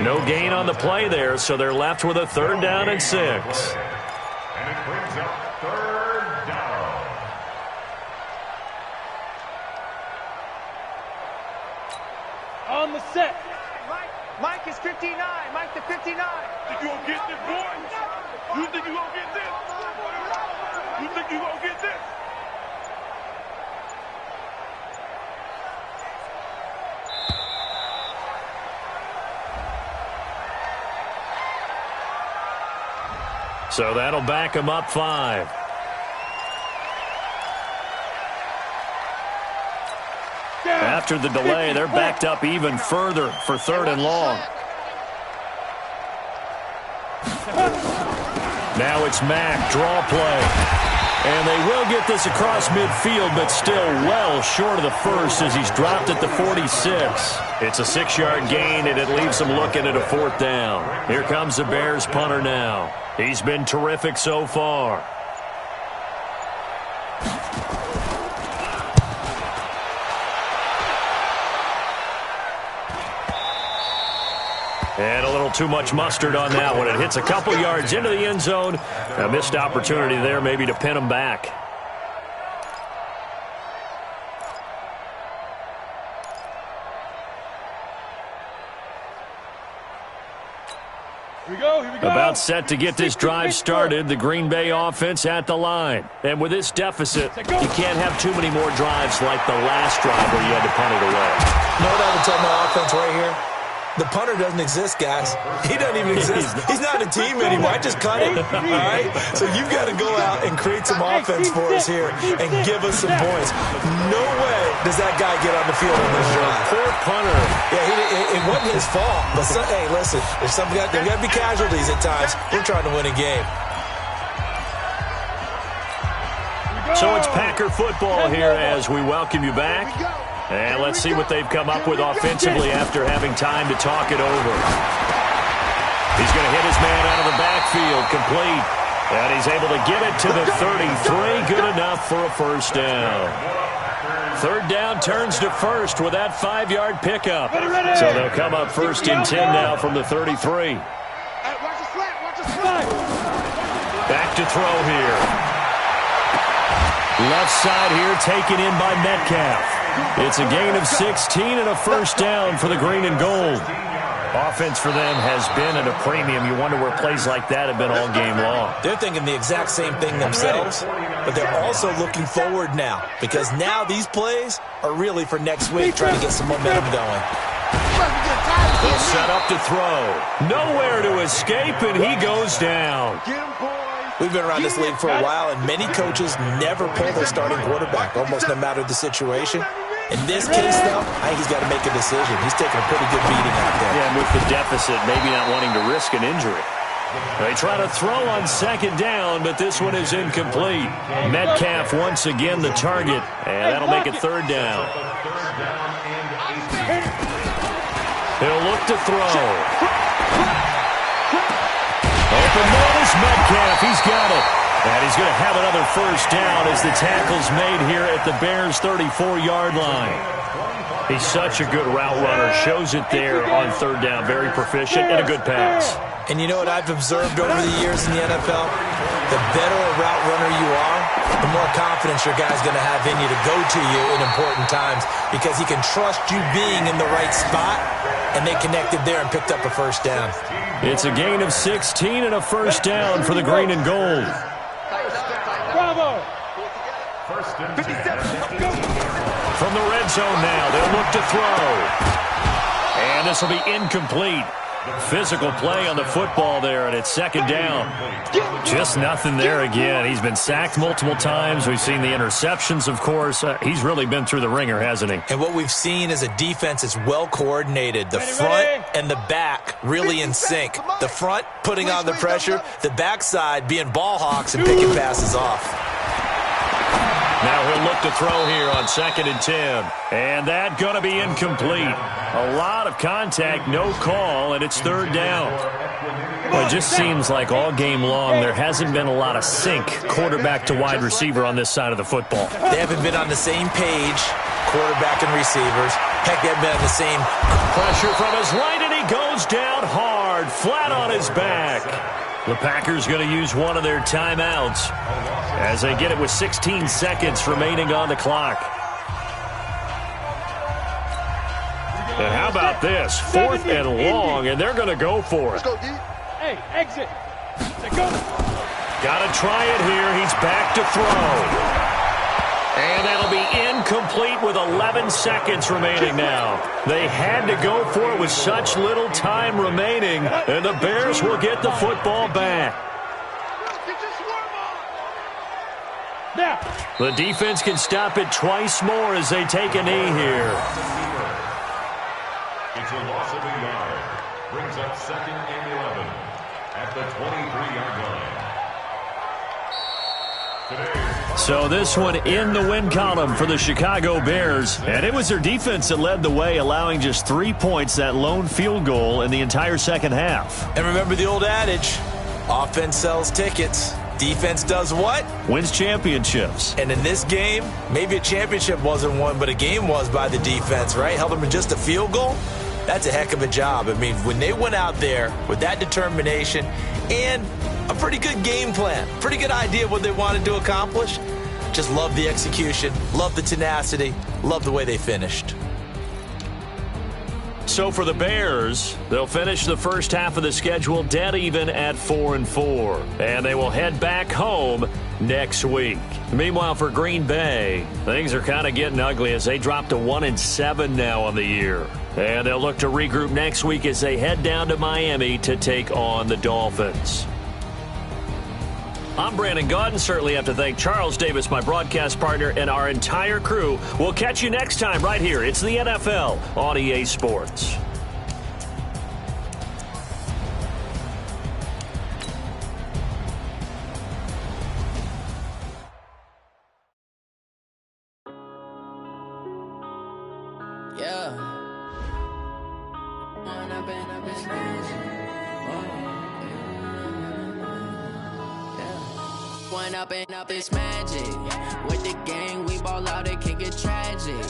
[SPEAKER 4] No gain on the play there, so they're left with a 3rd down and 6.
[SPEAKER 1] And it brings up 3rd down.
[SPEAKER 2] On the set.
[SPEAKER 3] Mike is 59. Mike the 59.
[SPEAKER 2] Think you gonna get this, boy? You think you gonna get this? You think you gonna get this?
[SPEAKER 4] So that'll back them up 5. After the delay, they're backed up even further for 3rd and long. Now it's Mack, draw play. And they will get this across midfield, but still well short of the first as he's dropped at the 46. It's a 6-yard gain, and it leaves them looking at a 4th down. Here comes the Bears punter now. He's been terrific so far. And a little too much mustard on that one. It hits a couple yards into the end zone. A missed opportunity there maybe to pin him back.
[SPEAKER 2] Here we go.
[SPEAKER 4] About set to get this drive started. The Green Bay offense at the line. And with this deficit, you can't have too many more drives like the last drive where you had to punt it away.
[SPEAKER 5] You know what I would tell my offense right here? The punter doesn't exist, guys. He doesn't even exist. He's not a team anymore. I just cut it, all right? So you've got to go out and create some offense for us here and give us some points. No way does that guy get on the field on this drive.
[SPEAKER 4] Poor punter.
[SPEAKER 5] Yeah, it wasn't his fault. But, hey, listen, there's got to be casualties at times. We're trying to win a game.
[SPEAKER 4] So it's Packer football here as we welcome you back. And let's see what they've come up with offensively after having time to talk it over. He's going to hit his man out of the backfield, complete. And he's able to get it to the 33, good enough for a first down. 3rd down turns to first with that 5-yard pickup. So they'll come up 1st and 10 now from the 33. Back to throw here. Left side here taken in by Metcalf. It's a gain of 16 and a first down for the green and gold. Offense for them has been at a premium. You wonder where plays like that have been all game long.
[SPEAKER 5] They're thinking the exact same thing themselves, but they're also looking forward now because now these plays are really for next week, trying to get some momentum going.
[SPEAKER 4] They'll set up to throw. Nowhere to escape, and he goes down.
[SPEAKER 5] We've been around this league for a while, and many coaches never pull their starting quarterback, almost no matter the situation. In this case, though, I think he's got to make a decision. He's taking a pretty good beating out there.
[SPEAKER 4] Yeah, and with the deficit, maybe not wanting to risk an injury. They try to throw on 2nd down, but this one is incomplete. Metcalf once again the target, and that'll make it 3rd down. He'll look to throw. Open notice, Metcalf. He's got it. And he's going to have another first down as the tackle's made here at the Bears' 34-yard line. He's such a good route runner. Shows it there on 3rd down. Very proficient and a good pass.
[SPEAKER 5] And you know what I've observed over the years in the NFL? The better a route runner you are, the more confidence your guy's going to have in you to go to you in important times because he can trust you being in the right spot, and they connected there and picked up a first down.
[SPEAKER 4] It's a gain of 16 and a first down for the green and gold.
[SPEAKER 2] Bravo!
[SPEAKER 4] From the red zone now, they'll look to throw. And this will be incomplete. Physical play on the football there, and it's 2nd down. Just nothing there again. He's been sacked multiple times. We've seen the interceptions, of course. He's really been through the ringer, hasn't he?
[SPEAKER 5] And what we've seen is a defense that's well coordinated. The front and the back really in sync. The front putting on the pressure, the backside being ball hawks and picking passes off.
[SPEAKER 4] Now he'll look to throw here on 2nd and 10. And that's going to be incomplete. A lot of contact, no call, and it's 3rd down. Well, it just seems like all game long there hasn't been a lot of sync quarterback to wide receiver on this side of the football.
[SPEAKER 5] They haven't been on the same page, quarterback and receivers. Heck, they've been on the same.
[SPEAKER 4] Pressure from his right, and he goes down hard, flat on his back. The Packers going to use one of their timeouts as they get it with 16 seconds remaining on the clock. And how about this? 4th and long, and they're going to go for it.
[SPEAKER 2] Hey, exit. Go.
[SPEAKER 4] Got to try it here. He's back to throw. And that'll be incomplete with 11 seconds remaining now. They had to go for it with such little time remaining, and the Bears will get the football back. The defense can stop it twice more as they take a knee here.
[SPEAKER 1] It's a loss of a yard. Brings up 2nd and 11 at the 23-yard line.
[SPEAKER 4] So this one in the win column for the Chicago Bears, and it was their defense that led the way, allowing just 3 points, that lone field goal in the entire second half.
[SPEAKER 5] And remember the old adage, offense sells tickets. Defense does what?
[SPEAKER 4] Wins championships.
[SPEAKER 5] And in this game, maybe a championship wasn't won, but a game was by the defense, right? Held them to just a field goal. That's a heck of a job. I mean, when they went out there with that determination and a pretty good game plan, pretty good idea of what they wanted to accomplish, just love the execution, love the tenacity, love the way they finished.
[SPEAKER 4] So for the Bears, they'll finish the first half of the schedule dead even at 4-4. And they will head back home next week. Meanwhile, for Green Bay, things are kind of getting ugly as they drop to 1-7 now on the year. And they'll look to regroup next week as they head down to Miami to take on the Dolphins. I'm Brandon Gaudin. Certainly have to thank Charles Davis, my broadcast partner, and our entire crew. We'll catch you next time right here. It's the NFL on EA Sports.
[SPEAKER 6] Up it's magic. With the gang, we ball out, it can get tragic.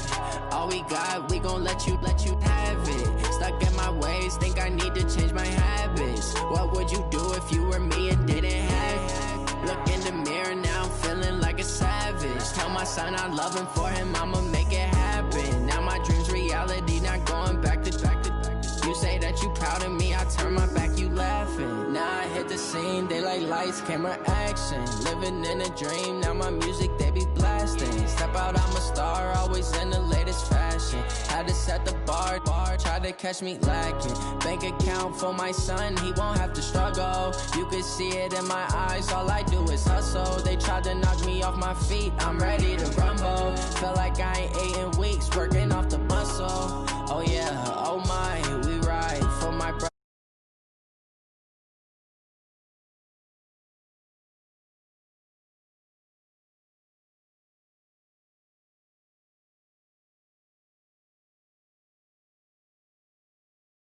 [SPEAKER 6] All we got, we gon' let you have it. Stuck in my ways, think I need to change my habits. What would you do if you were me and didn't have it? Look in the mirror, now I'm feeling like a savage. Tell my son I love him, for him I'ma make it happen. Now my dream's reality, not going back to. You say that you proud of me, I turn my back, you laughing. Now I hit the scene, they like lights, camera, action. Living in a dream, now my music, they be blasting. Step out, I'm a star, always in the latest fashion. Had to set the bar, try to catch me lacking. Bank account for my son, he won't have to struggle. You can see it in my eyes, all I do is hustle. They tried to knock me off my feet, I'm ready to rumble. Feel like I ain't ate in weeks, working off the muscle. Oh yeah, oh my,